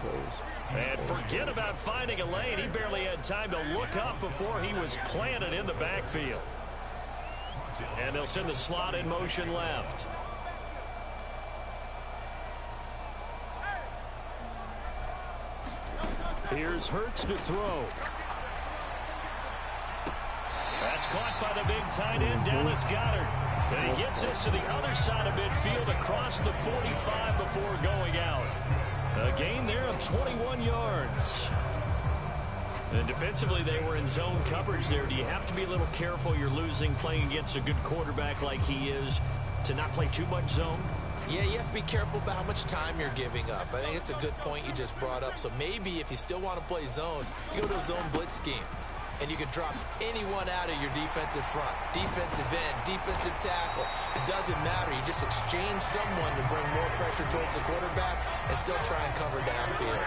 And forget about finding a lane. He barely had time to look up before he was planted in the backfield. And they'll send the slot in motion left. Here's Hurts to throw. That's caught by the big tight end, Dallas Goedert. And he gets this to the other side of midfield across the 45 before going out. A gain there of 21 yards. And defensively, they were in zone coverage there. Do you have to be a little careful? You're losing playing against a good quarterback like he is to not play too much zone? Yeah, you have to be careful about how much time you're giving up. I think it's a good point you just brought up. So maybe if you still want to play zone, you go to a zone blitz scheme. And you can drop anyone out of your defensive front. Defensive end, defensive tackle. It doesn't matter. You just exchange someone to bring more pressure towards the quarterback and still try and cover downfield.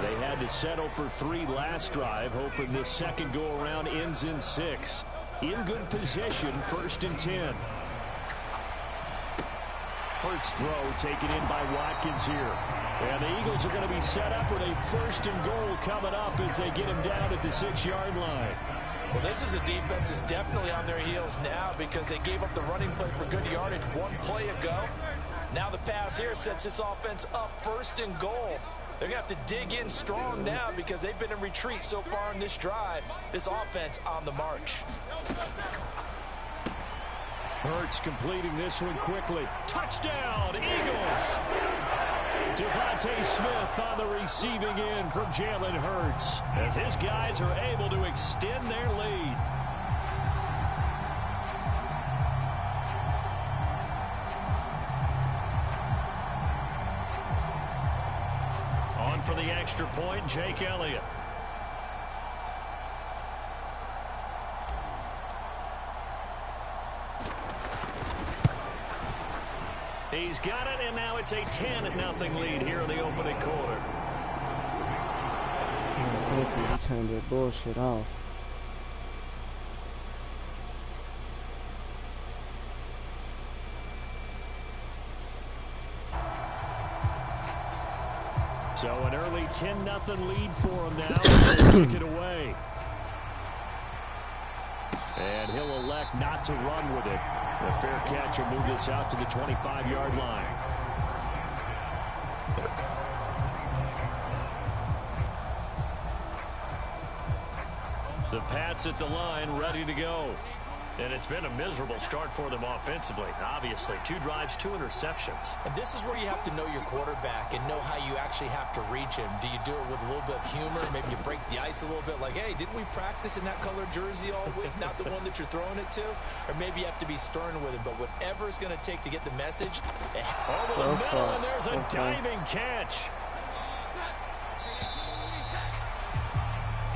They had to settle for 3 last drive, hoping this second go-around ends in 6. In good position, 1st and 10. Hurts throw taken in by Watkins here. And the Eagles are going to be set up with a 1st and goal coming up as they get him down at the 6-yard line. Well, this is a defense that's definitely on their heels now because they gave up the running play for good yardage 1 play ago. Now the pass here sets this offense up 1st and goal. They're going to have to dig in strong now because they've been in retreat so far in this drive. This offense on the march. Hurts completing this one quickly. Touchdown, Eagles! Devontae Smith on the receiving end from Jalen Hurts as his guys are able to extend their lead. On for the extra point, Jake Elliott. He's got it, and now it's a 10-0 lead here in the opening quarter. Thank you. You turned that bullshit off. So an early 10-0 lead for him now. They kick it away. And he'll elect not to run with it. The fair catch will move this out to the 25-yard line. The Pats at the line, ready to go. And it's been a miserable start for them offensively. Obviously, 2 drives, 2 interceptions. And this is where you have to know your quarterback and know how you actually have to reach him. Do you do it with a little bit of humor? Maybe you break the ice a little bit like, hey, didn't we practice in that color jersey all week? Not the one that you're throwing it to? Or maybe you have to be stern with him. But whatever it's going to take to get the message. Over the middle, and there's a diving catch.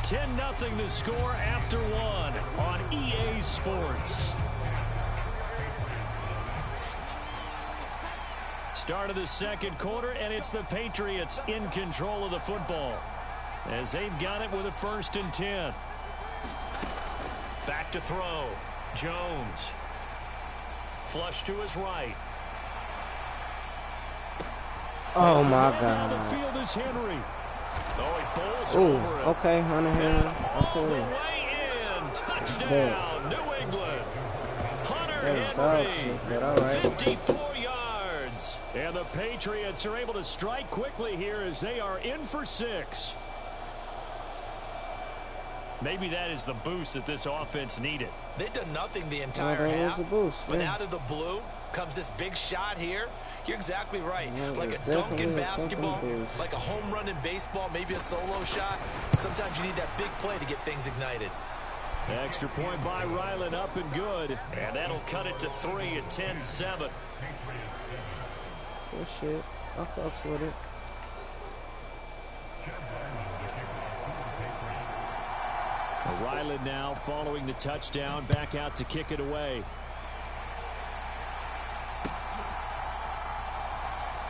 10-0 to score after 1 on EA Sports. Start of the second quarter, and it's the Patriots in control of the football as they've got it with a 1st and 10. Back to throw. Jones. Flush to his right. Oh my Down the God. field is Henry. Oh, he bowls Ooh, over it. okay, Hunter Henry. All the Okay. way in. Touchdown, New England. Hunter That's dog Henry, shit, but all right. 54 yards. And the Patriots are able to strike quickly here as they are in for 6. Maybe that is the boost that this offense needed. They've done nothing the entire that half, was a boost, but yeah. out of the blue comes this big shot here. You're exactly right. Yeah, like a it's dunk in definitely a basketball, fucking boost. like a home run in baseball, maybe a solo shot. Sometimes you need that big play to get things ignited. Extra point by Ryland, up and good. And that'll cut it to 3 at 10-7. Good shit. I fucks with it. Ryland now following the touchdown, back out to kick it away.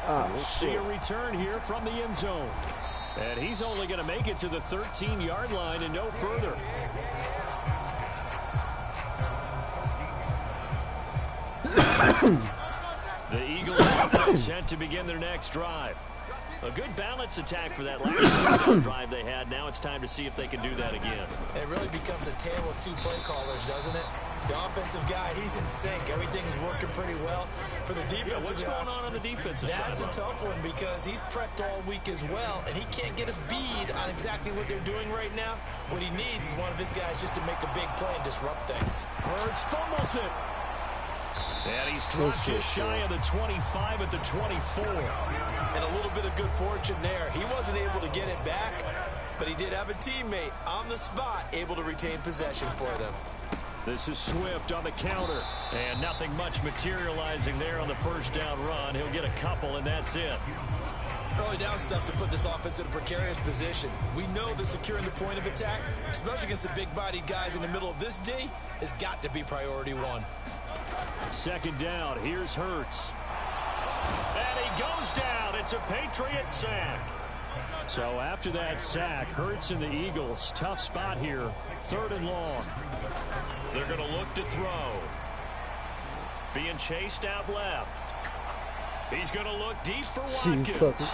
We'll see a return here from the end zone. And he's only going to make it to the 13-yard line and no further. The Eagles are set to begin their next drive. A good balance attack for that last drive they had. Now it's time to see if they can do that again. It really becomes a tale of two play callers, doesn't it? The offensive guy, he's in sync. Everything's working pretty well. For the defensive Yeah, what's guy, going on the defensive side? that's a tough one because he's prepped all week as well, and he can't get a bead on exactly what they're doing right now. What he needs is one of his guys just to make a big play and disrupt things. Hurts fumbles it. And he's dropped just shy of the 25 at the 24. And a little bit of good fortune there. He wasn't able to get it back, but he did have a teammate on the spot able to retain possession for them. This is Swift on the counter. And nothing much materializing there on the first down run. He'll get a couple, and that's it. Early down stuff to put this offense in a precarious position. We know that securing the point of attack, especially against the big-bodied guys in the middle of this D, has got to be priority one. Second down. Here's Hurts. And he goes down. It's a Patriot sack. So after that sack, Hurts and the Eagles, tough spot here. 3rd and long. They're going to look to throw. Being chased out left. He's going to look deep for Watkins.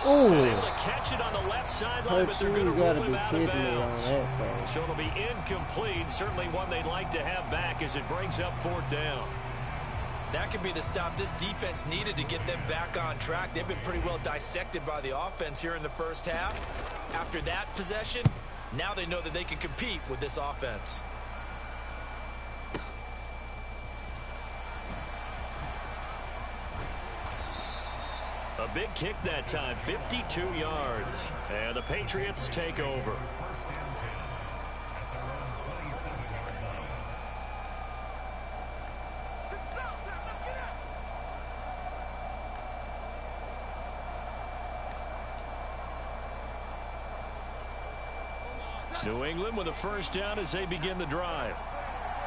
Ooh. Able to catch it on the left sideline, but they're going to roll him out of bounds. So it'll be incomplete. Certainly one they'd like to have back as it brings up 4th down. That could be the stop this defense needed to get them back on track. They've been pretty well dissected by the offense here in the first half. After that possession, now they know that they can compete with this offense. A big kick that time, 52 yards. And the Patriots take over. New England with a first down as they begin the drive.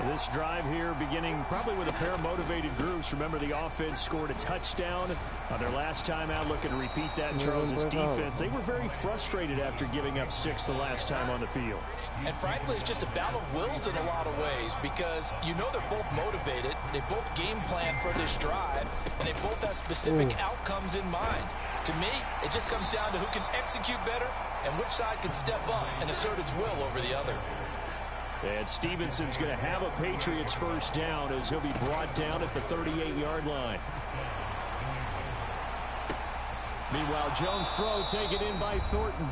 This drive here beginning probably with a pair of motivated groups. Remember, the offense scored a touchdown on their last time out. Looking to repeat that. Charles' defense, they were very frustrated after giving up 6 the last time on the field. And frankly, it's just a battle of wills in a lot of ways because you know they're both motivated. They both game plan for this drive, and they both have specific outcomes in mind. To me, it just comes down to who can execute better and which side can step up and assert its will over the other. And Stevenson's going to have a Patriots first down as he'll be brought down at the 38-yard line. Meanwhile, Jones' throw taken in by Thornton.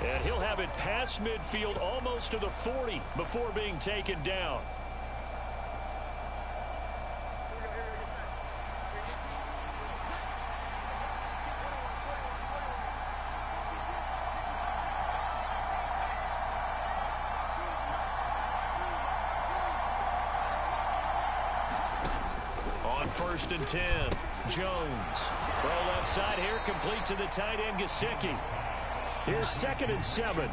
And he'll have it past midfield almost to the 40 before being taken down. On 1st and 10, Jones. Throw left side here, complete to the tight end, Gesicki. Here's 2nd and 7.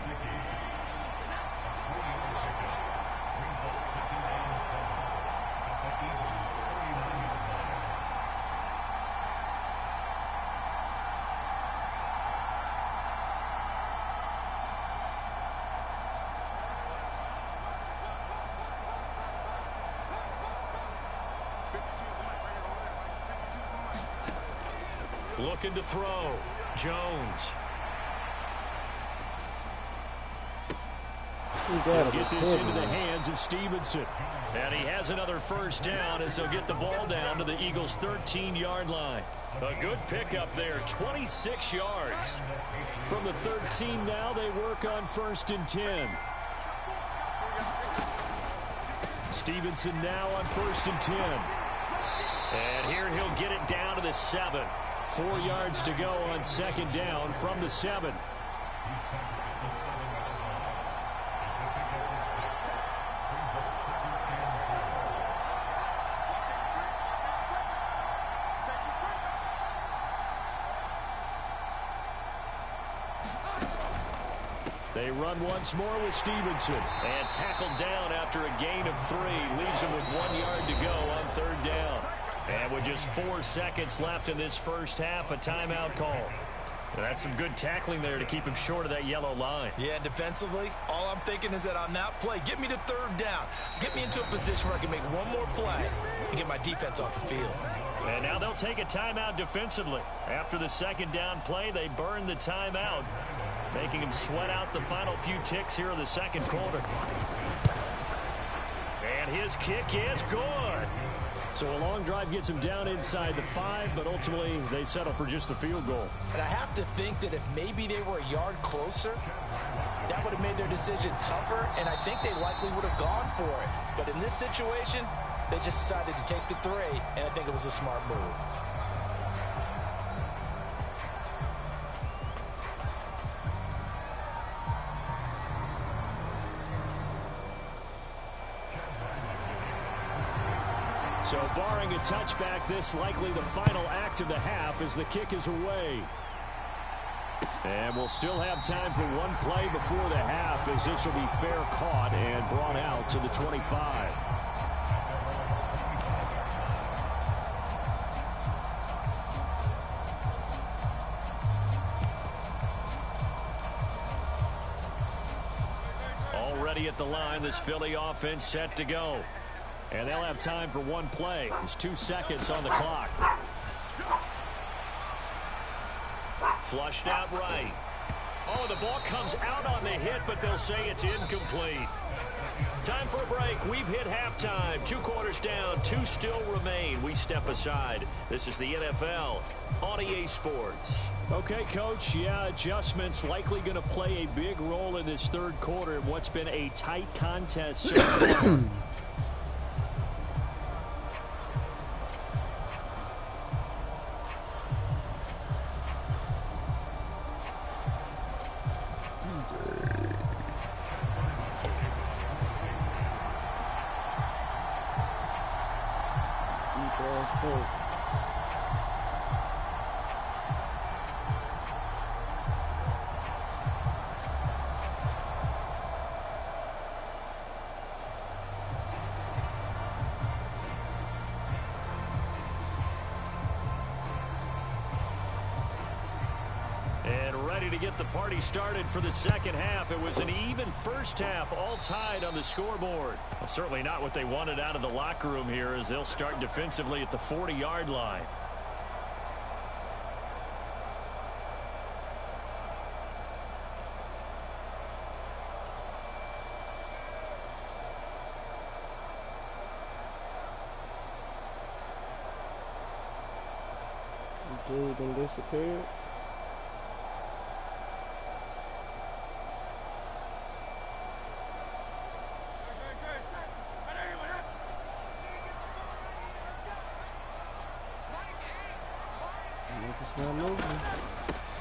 Looking to throw. Jones. He'll get this into the hands of Stevenson. And he has another first down as they'll get the ball down to the Eagles' 13-yard line. A good pickup there, 26 yards. From the 13 now, they work on 1st and 10. Stevenson now on 1st and 10. And here he'll get it down to the 7. 4 yards to go on 2nd down from the 7. They run once more with Stevenson. And tackled down after a gain of 3. Leaves him with 1 yard to go on 3rd down. And with just 4 seconds left in this first half, a timeout call. That's some good tackling there to keep him short of that yellow line. Yeah, and defensively, all I'm thinking is that on that play, get me to 3rd down. Get me into a position where I can make one more play and get my defense off the field. And now they'll take a timeout defensively. After the 2nd down play, they burn the timeout, making him sweat out the final few ticks here in the 2nd quarter. And his kick is good. So a long drive gets him down inside the 5, but ultimately they settle for just the field goal. And I have to think that if maybe they were a yard closer, that would have made their decision tougher, and I think they likely would have gone for it. But in this situation, they just decided to take the 3, and I think it was a smart move. So barring a touchback, this likely the final act of the half as the kick is away. And we'll still have time for one play before the half as this will be fair caught and brought out to the 25. Already at the line, this Philly offense set to go. And they'll have time for one play. There's 2 seconds on the clock. Flushed out right. Oh, the ball comes out on the hit, but they'll say it's incomplete. Time for a break. We've hit halftime. 2 quarters down. 2 still remain. We step aside. This is the NFL on EA Sports. Okay, Coach. Yeah, adjustments likely going to play a big role in this 3rd quarter in what's been a tight contest so far. To get the party started for the 2nd half. It was an even first half, all tied on the scoreboard. Well, certainly not what they wanted out of the locker room here as they'll start defensively at the 40-yard line. Dude done disappeared.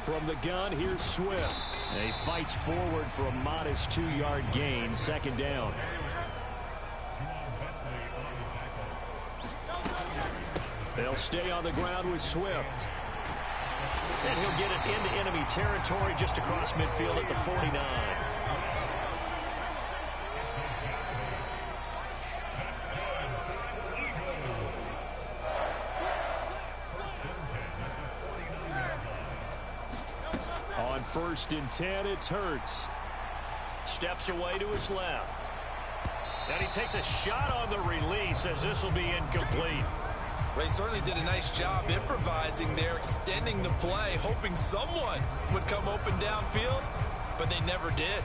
From the gun, here's Swift. And he fights forward for a modest 2-yard gain, 2nd down. They'll stay on the ground with Swift. And he'll get it into enemy territory just across midfield at the 49. On 1st and 10, it's Hurts. Steps away to his left. And he takes a shot on the release as this will be incomplete. Well, he certainly did a nice job improvising there, extending the play, hoping someone would come open downfield, but they never did.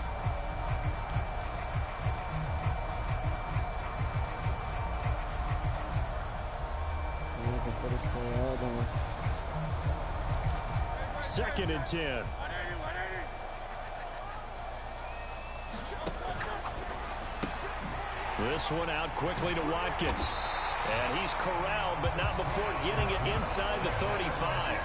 Second and 10. This one out quickly to Watkins. And he's corralled, but not before getting it inside the 35.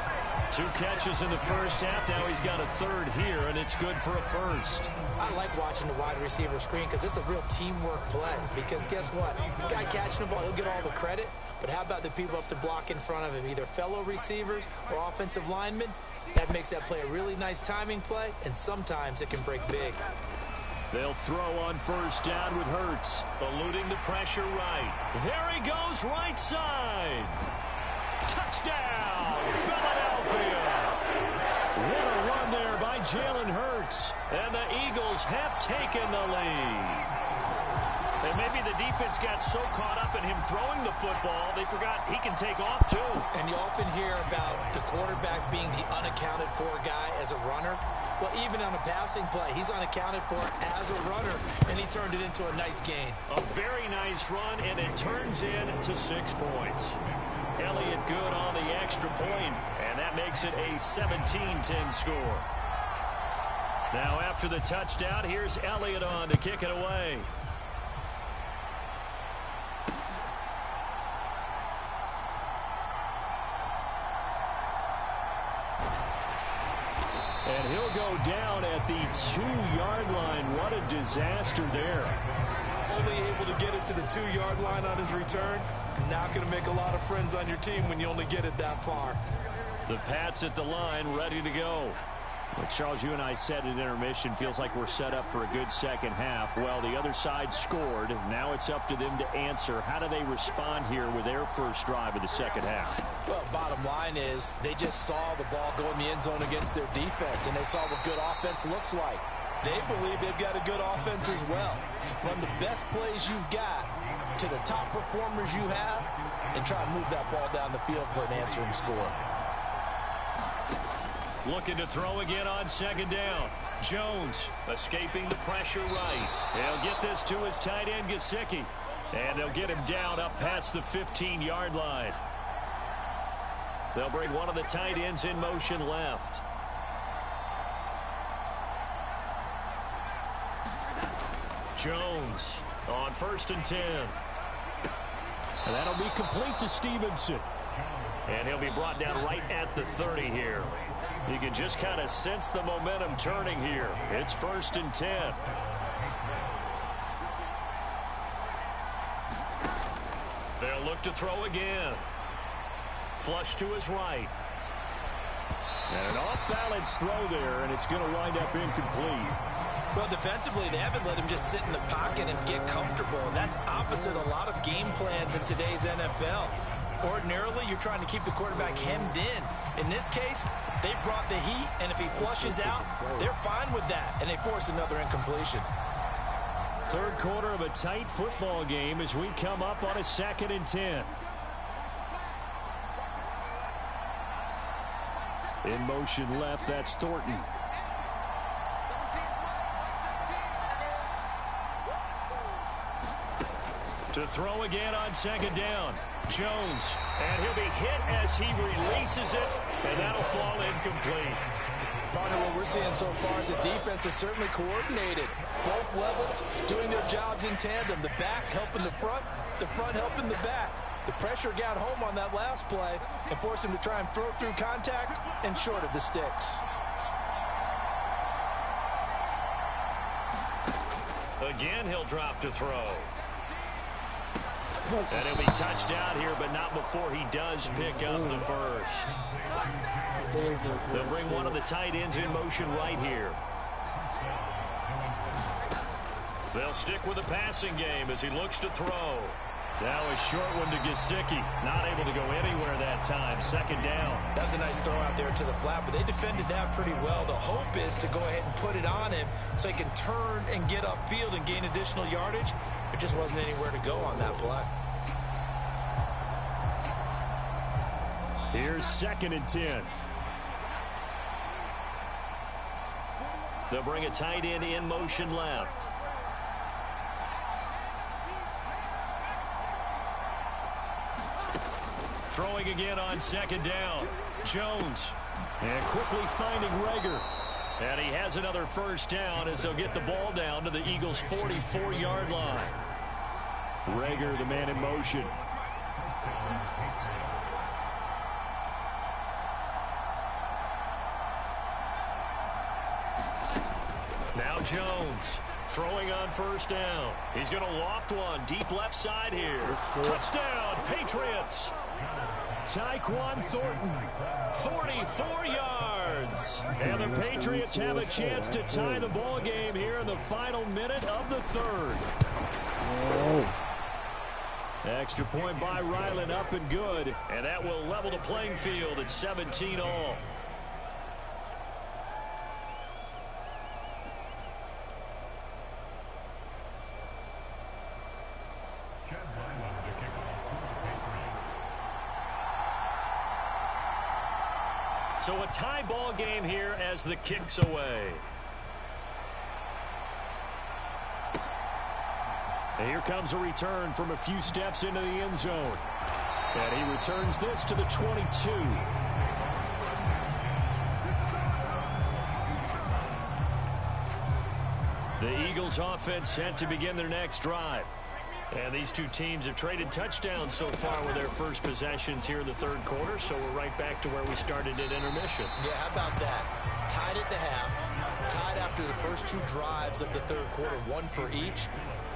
2 catches in the first half. Now he's got a third here, and it's good for a first. I like watching the wide receiver screen because it's a real teamwork play. Because guess what? The guy catching the ball, he'll get all the credit. But how about the people up to block in front of him, either fellow receivers or offensive linemen? That makes that play a really nice timing play, and sometimes it can break big. They'll throw on first down with Hurts, eluding the pressure right. There he goes, right side. Touchdown, Philadelphia. What a run there by Jalen Hurts. And the Eagles have taken the lead. And maybe the defense got so caught up in him throwing the football, they forgot he can take off too. And you often hear about the quarterback being the unaccounted for guy as a runner. Well, even on a passing play, he's unaccounted for as a runner, and he turned it into a nice gain. A very nice run, and it turns into 6 points. Elliott good on the extra point, and that makes it a 17-10 score. Now after the touchdown, here's Elliott on to kick it away. And he'll go down at the 2-yard line. What a disaster there. Only able to get it to the 2-yard line on his return. Not going to make a lot of friends on your team when you only get it that far. The Pats at the line, ready to go. Well, Charles, you and I said at intermission, feels like we're set up for a good second half. Well, the other side scored. Now it's up to them to answer. How do they respond here with their first drive of the second half? Well, bottom line is they just saw the ball go in the end zone against their defense, and they saw what good offense looks like. They believe they've got a good offense as well. Run the best plays you've got to the top performers you have and try to move that ball down the field for an answering score. Looking to throw again on second down. Jones escaping the pressure right. He'll get this to his tight end, Gesicki. And they'll get him down up past the 15-yard line. They'll bring one of the tight ends in motion left. Jones on 1st and 10. And that'll be complete to Stevenson. And he'll be brought down right at the 30 here. You can just kind of sense the momentum turning here. It's 1st and 10. They'll look to throw again. Flush to his right. And an off-balance throw there, and it's going to wind up incomplete. Well, defensively, they haven't let him just sit in the pocket and get comfortable. And that's opposite a lot of game plans in today's NFL. Ordinarily, you're trying to keep the quarterback hemmed in. In this case, they brought the heat, and if he flushes out, they're fine with that, and they force another incompletion. Third quarter of a tight football game as we come up on a 2nd and 10. In motion left, that's Thornton. To throw again on second down. Jones, and he'll be hit as he releases it, and that'll fall incomplete. Partner, what we're seeing so far is the defense is certainly coordinated. Both levels doing their jobs in tandem. The back helping the front helping the back. The pressure got home on that last play and forced him to try and throw through contact and short of the sticks. Again, he'll drop to throw. And he'll be touched out here, but not before he does pick up the first. They'll bring one of the tight ends in motion right here. They'll stick with the passing game as he looks to throw. Now a short one to Gesicki. Not able to go anywhere that time. Second down. That was a nice throw out there to the flat, but they defended that pretty well. The hope is to go ahead and put it on him so he can turn and get upfield and gain additional yardage. There just wasn't anywhere to go on that play. Here's 2nd and 10. They'll bring a tight end in motion left. Throwing again on 2nd down. Jones. And quickly finding Rager. And he has another 1st down as they'll get the ball down to the Eagles' 44-yard line. Rager, the man in motion. Now Jones throwing on 1st down. He's going to loft one deep left side here. Touchdown, Patriots. Tyquan Thornton, 44 yards. And the Patriots have a chance to tie the ball game here in the final minute of the 3rd. Extra point by Ryland, up and good. And that will level the playing field at 17 all. So a tie ball game here as the kick's away. And here comes a return from a few steps into the end zone. And he returns this to the 22. The Eagles offense set to begin their next drive. And these two teams have traded touchdowns so far with their first possessions here in the 3rd quarter, so we're right back to where we started at intermission. Yeah, how about that? Tied at the half, tied after the first 2 drives of the 3rd quarter, 1 for each.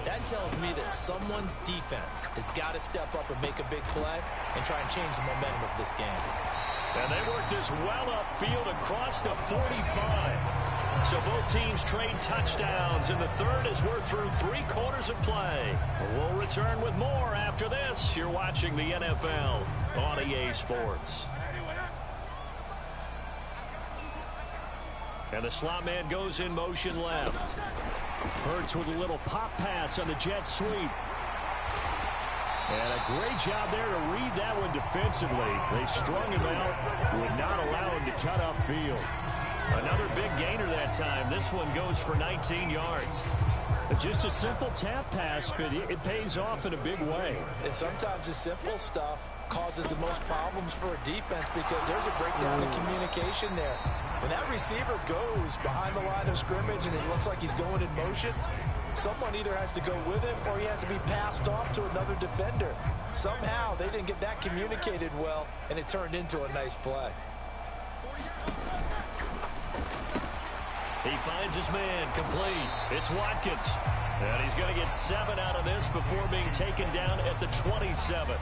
That tells me that someone's defense has got to step up and make a big play and try and change the momentum of this game. And they work this well upfield across the 45. So both teams trade touchdowns in the 3rd as we're through 3 quarters of play. We'll return with more after this. You're watching the NFL on EA Sports. And the slot man goes in motion left. Hurts with a little pop pass on the jet sweep. And a great job there to read that one defensively. They strung him out, would not allow him to cut upfield. Another big gainer that time. This one goes for 19 yards. Just a simple tap pass, but it pays off in a big way. And sometimes the simple stuff causes the most problems for a defense because there's a breakdown in communication there. When that receiver goes behind the line of scrimmage and it looks like he's going in motion, someone either has to go with him or he has to be passed off to another defender. Somehow they didn't get that communicated well, and it turned into a nice play. He finds his man complete. It's Watkins. And he's going to get 7 out of this before being taken down at the 27.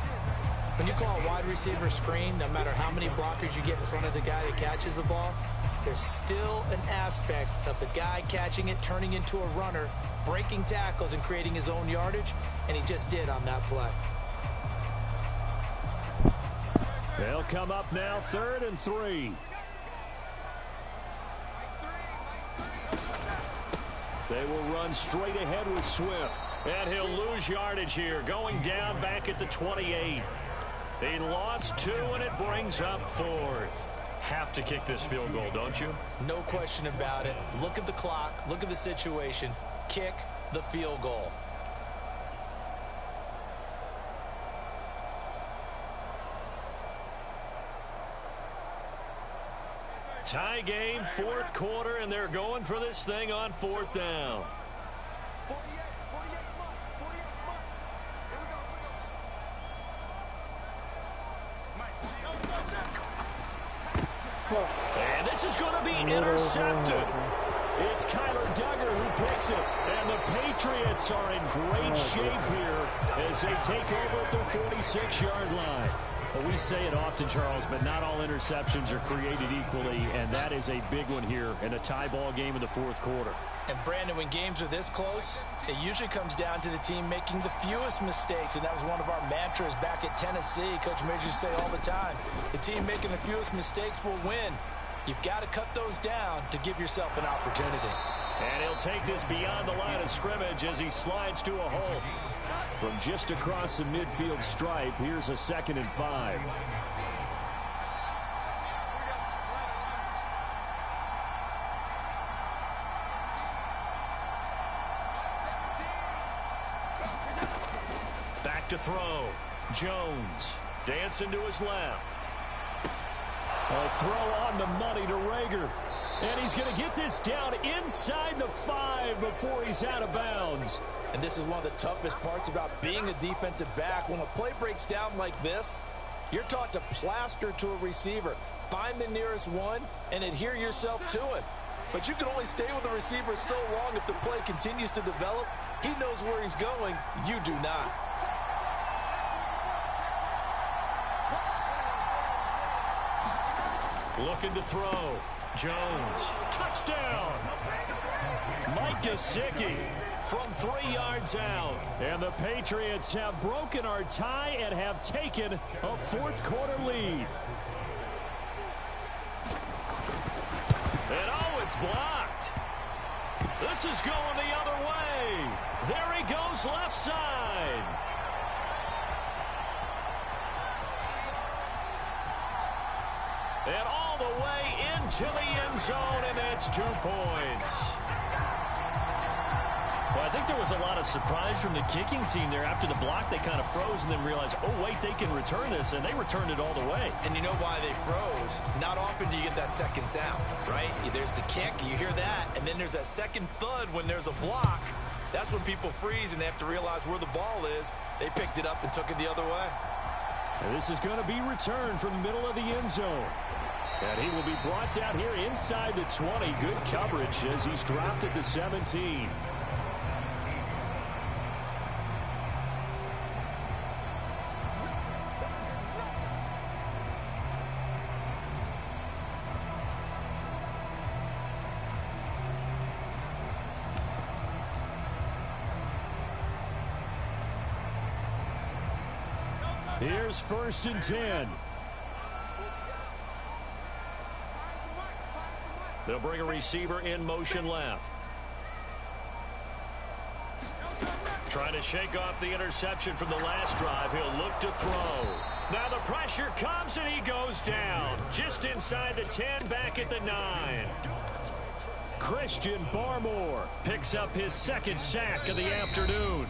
When you call a wide receiver screen, no matter how many blockers you get in front of the guy that catches the ball, there's still an aspect of the guy catching it, turning into a runner, breaking tackles and creating his own yardage, and he just did on that play. They'll come up now 3rd and 3. They will run straight ahead with Swift. And he'll lose yardage here, going down back at the 28. He lost 2, and it brings up 4th. Have to kick this field goal, don't you? No question about it. Look at the clock. Look at the situation. Kick the field goal. Tie game, 4th quarter, and they're going for this thing on 4th down. And this is going to be intercepted. It's Kyler Duggar who picks it. And the Patriots are in great shape here as they take over at their 46-yard line. Well, we say it often, Charles, but not all interceptions are created equally, and that is a big one here in a tie ball game in the 4th quarter. And, Brandon, when games are this close, it usually comes down to the team making the fewest mistakes, and that was one of our mantras back at Tennessee. Coach Major used to say all the time, the team making the fewest mistakes will win. You've got to cut those down to give yourself an opportunity. And he'll take this beyond the line of scrimmage as he slides to a hole. From just across the midfield stripe, here's a 2nd and 5. to throw. Jones dancing to his left. A throw on the money to Rager. And he's going to get this down inside the 5 before he's out of bounds. And this is one of the toughest parts about being a defensive back. When a play breaks down like this, you're taught to plaster to a receiver. Find the nearest one and adhere yourself to it. But you can only stay with the receiver so long if the play continues to develop. He knows where he's going. You do not. Looking to throw. Jones. Touchdown. Mike Gesicki from 3 yards out. And the Patriots have broken our tie and have taken a fourth-quarter lead. And oh, it's blocked. This is going the other way. There he goes left side. And all the way into the end zone, and that's 2 points. Well, I think there was a lot of surprise from the kicking team there. After the block, they kind of froze and then realized, oh, wait, they can return this, and they returned it all the way. And you know why they froze? Not often do you get that second sound, right? There's the kick, you hear that, and then there's that second thud when there's a block. That's when people freeze and they have to realize where the ball is. They picked it up and took it the other way. And this is going to be returned from the middle of the end zone. And he will be brought down here inside the 20. Good coverage as he's dropped at the 17. Here's 1st and 10. They'll bring a receiver in motion left. Trying to shake off the interception from the last drive. He'll look to throw. Now the pressure comes and he goes down. Just inside the 10, back at the 9. Christian Barmore picks up his 2nd sack of the afternoon.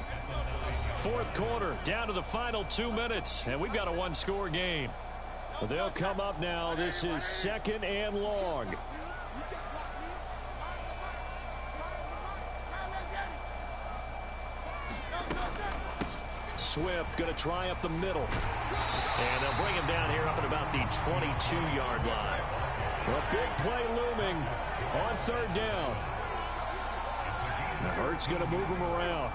4th quarter, down to the final 2 minutes, and we've got a 1-score game. They'll come up now. This is 2nd and long. Swift going to try up the middle. And they'll bring him down here up at about the 22-yard line. A big play looming on 3rd down. Now Hurts going to move him around.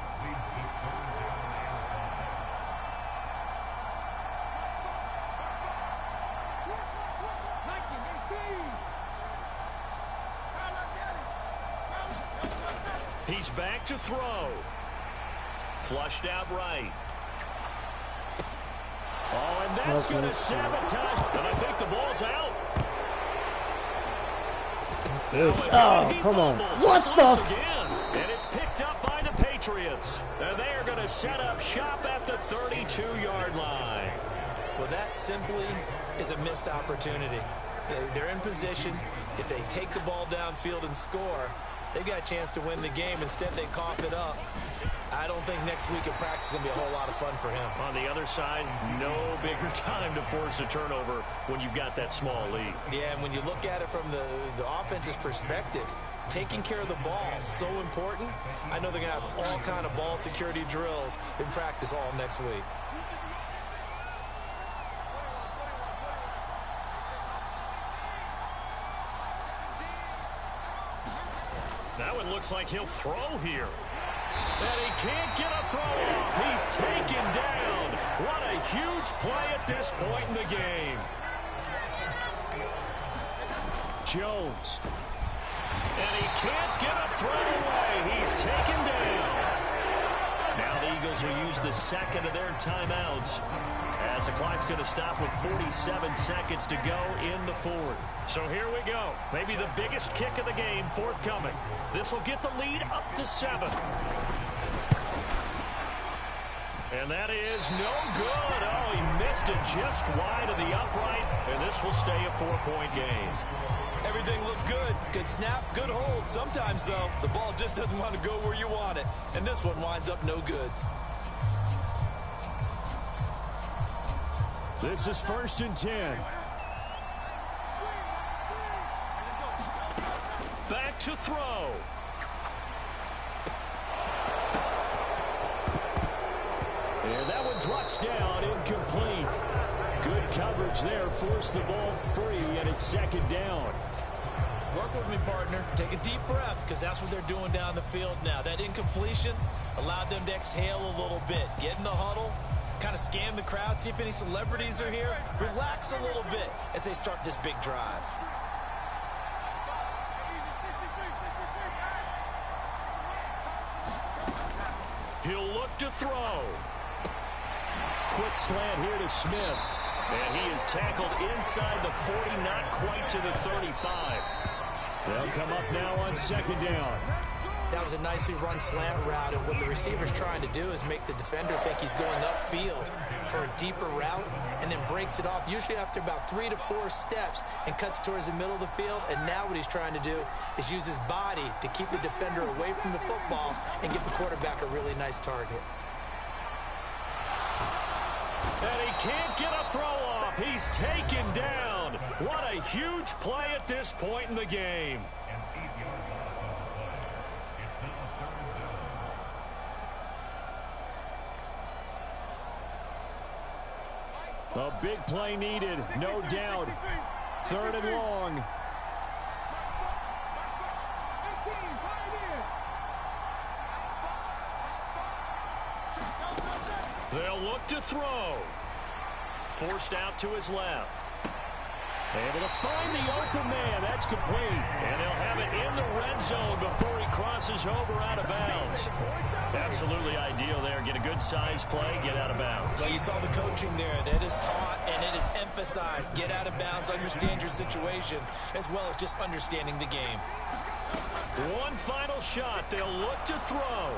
He's back to throw. Flushed out right. Oh, and that's going to sabotage. And I think the ball's out. Oh, come on. What the? Again. And it's picked up by the Patriots. And they are going to set up shop at the 32-yard line. Well, that simply is a missed opportunity. They're in position. If they take the ball downfield and score, they've got a chance to win the game. Instead, they cough it up. I don't think next week in practice is going to be a whole lot of fun for him. On the other side, no bigger time to force a turnover when you've got that small lead. Yeah, and when you look at it from the offense's perspective, taking care of the ball is so important. I know they're going to have all kind of ball security drills in practice all next week. That one looks like he'll throw here. And he can't get a throw off. He's taken down. What a huge play at this point in the game. Jones. And he can't get a throw away. He's taken down. Now the Eagles will use the 2nd of their timeouts, as the clock's going to stop with 47 seconds to go in the 4th. So here we go. Maybe the biggest kick of the game forthcoming. This will get the lead up to 7. And that is no good. Oh, he missed it just wide of the upright. And this will stay a 4-point game. Everything looked good. Good snap, good hold. Sometimes, though, the ball just doesn't want to go where you want it. And this one winds up no good. This is 1st and 10. Back to throw. And that one drops down, incomplete. Good coverage there, forced the ball free, and it's 2nd down. Work with me, partner. Take a deep breath, because that's what they're doing down the field now. That incompletion allowed them to exhale a little bit. Get in the huddle, kind of scan the crowd, see if any celebrities are here. Relax a little bit as they start this big drive. He'll look to throw. Quick slant here to Smith. And he is tackled inside the 40, not quite to the 35. They'll come up now on 2nd down. That was a nicely run slant route, and what the receiver's trying to do is make the defender think he's going upfield for a deeper route, and then breaks it off, usually after about 3 to 4 steps, and cuts towards the middle of the field. And now what he's trying to do is use his body to keep the defender away from the football and give the quarterback a really nice target. And he can't get a throw off. He's taken down. What a huge play at this point in the game. A big play needed, no doubt. 3rd and long. They'll look to throw. Forced out to his left. Able to find the open man. That's complete. And they'll have it in the red zone before he crosses over out of bounds. Absolutely ideal there. Get a good size play, get out of bounds. Well, you saw the coaching there. That is taught and it is emphasized. Get out of bounds, understand your situation, as well as just understanding the game. One final shot. They'll look to throw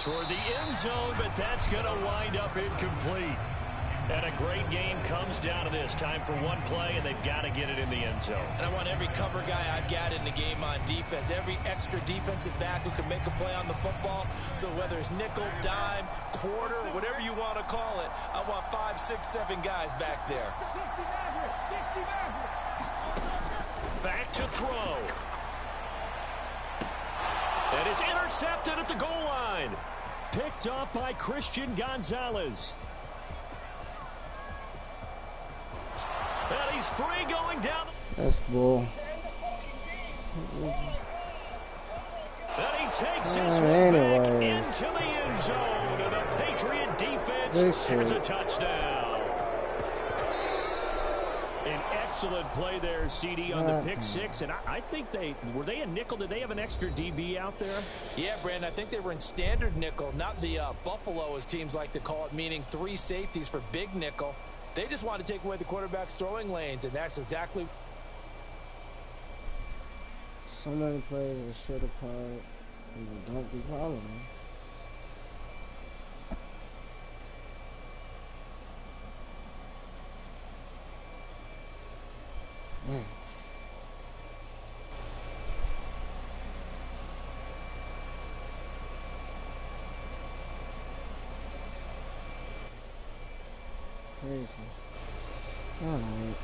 toward the end zone, but that's going to wind up incomplete. And a great game comes down to this. Time for one play, and they've got to get it in the end zone. And I want every cover guy I've got in the game on defense, every extra defensive back who can make a play on the football. So whether it's nickel, dime, quarter, whatever you want to call it, I want 5, 6, 7 guys back there. Back to throw. That is intercepted at the goal line. Picked up by Christian Gonzalez. And he's free going down. That's bull. And he takes his way back Anyways. into the end zone. And the Patriot defense has a touchdown. An excellent play there, CD, on the pick six. And I think were they a nickel? Did they have an extra DB out there? Yeah, Brandon, I think they were in standard nickel, not the Buffalo, as teams like to call it, meaning 3 safeties for big nickel. They just want to take away the quarterback's throwing lanes, and that's exactly. So many players that should have played and they don't be calling them. Crazy. Alright.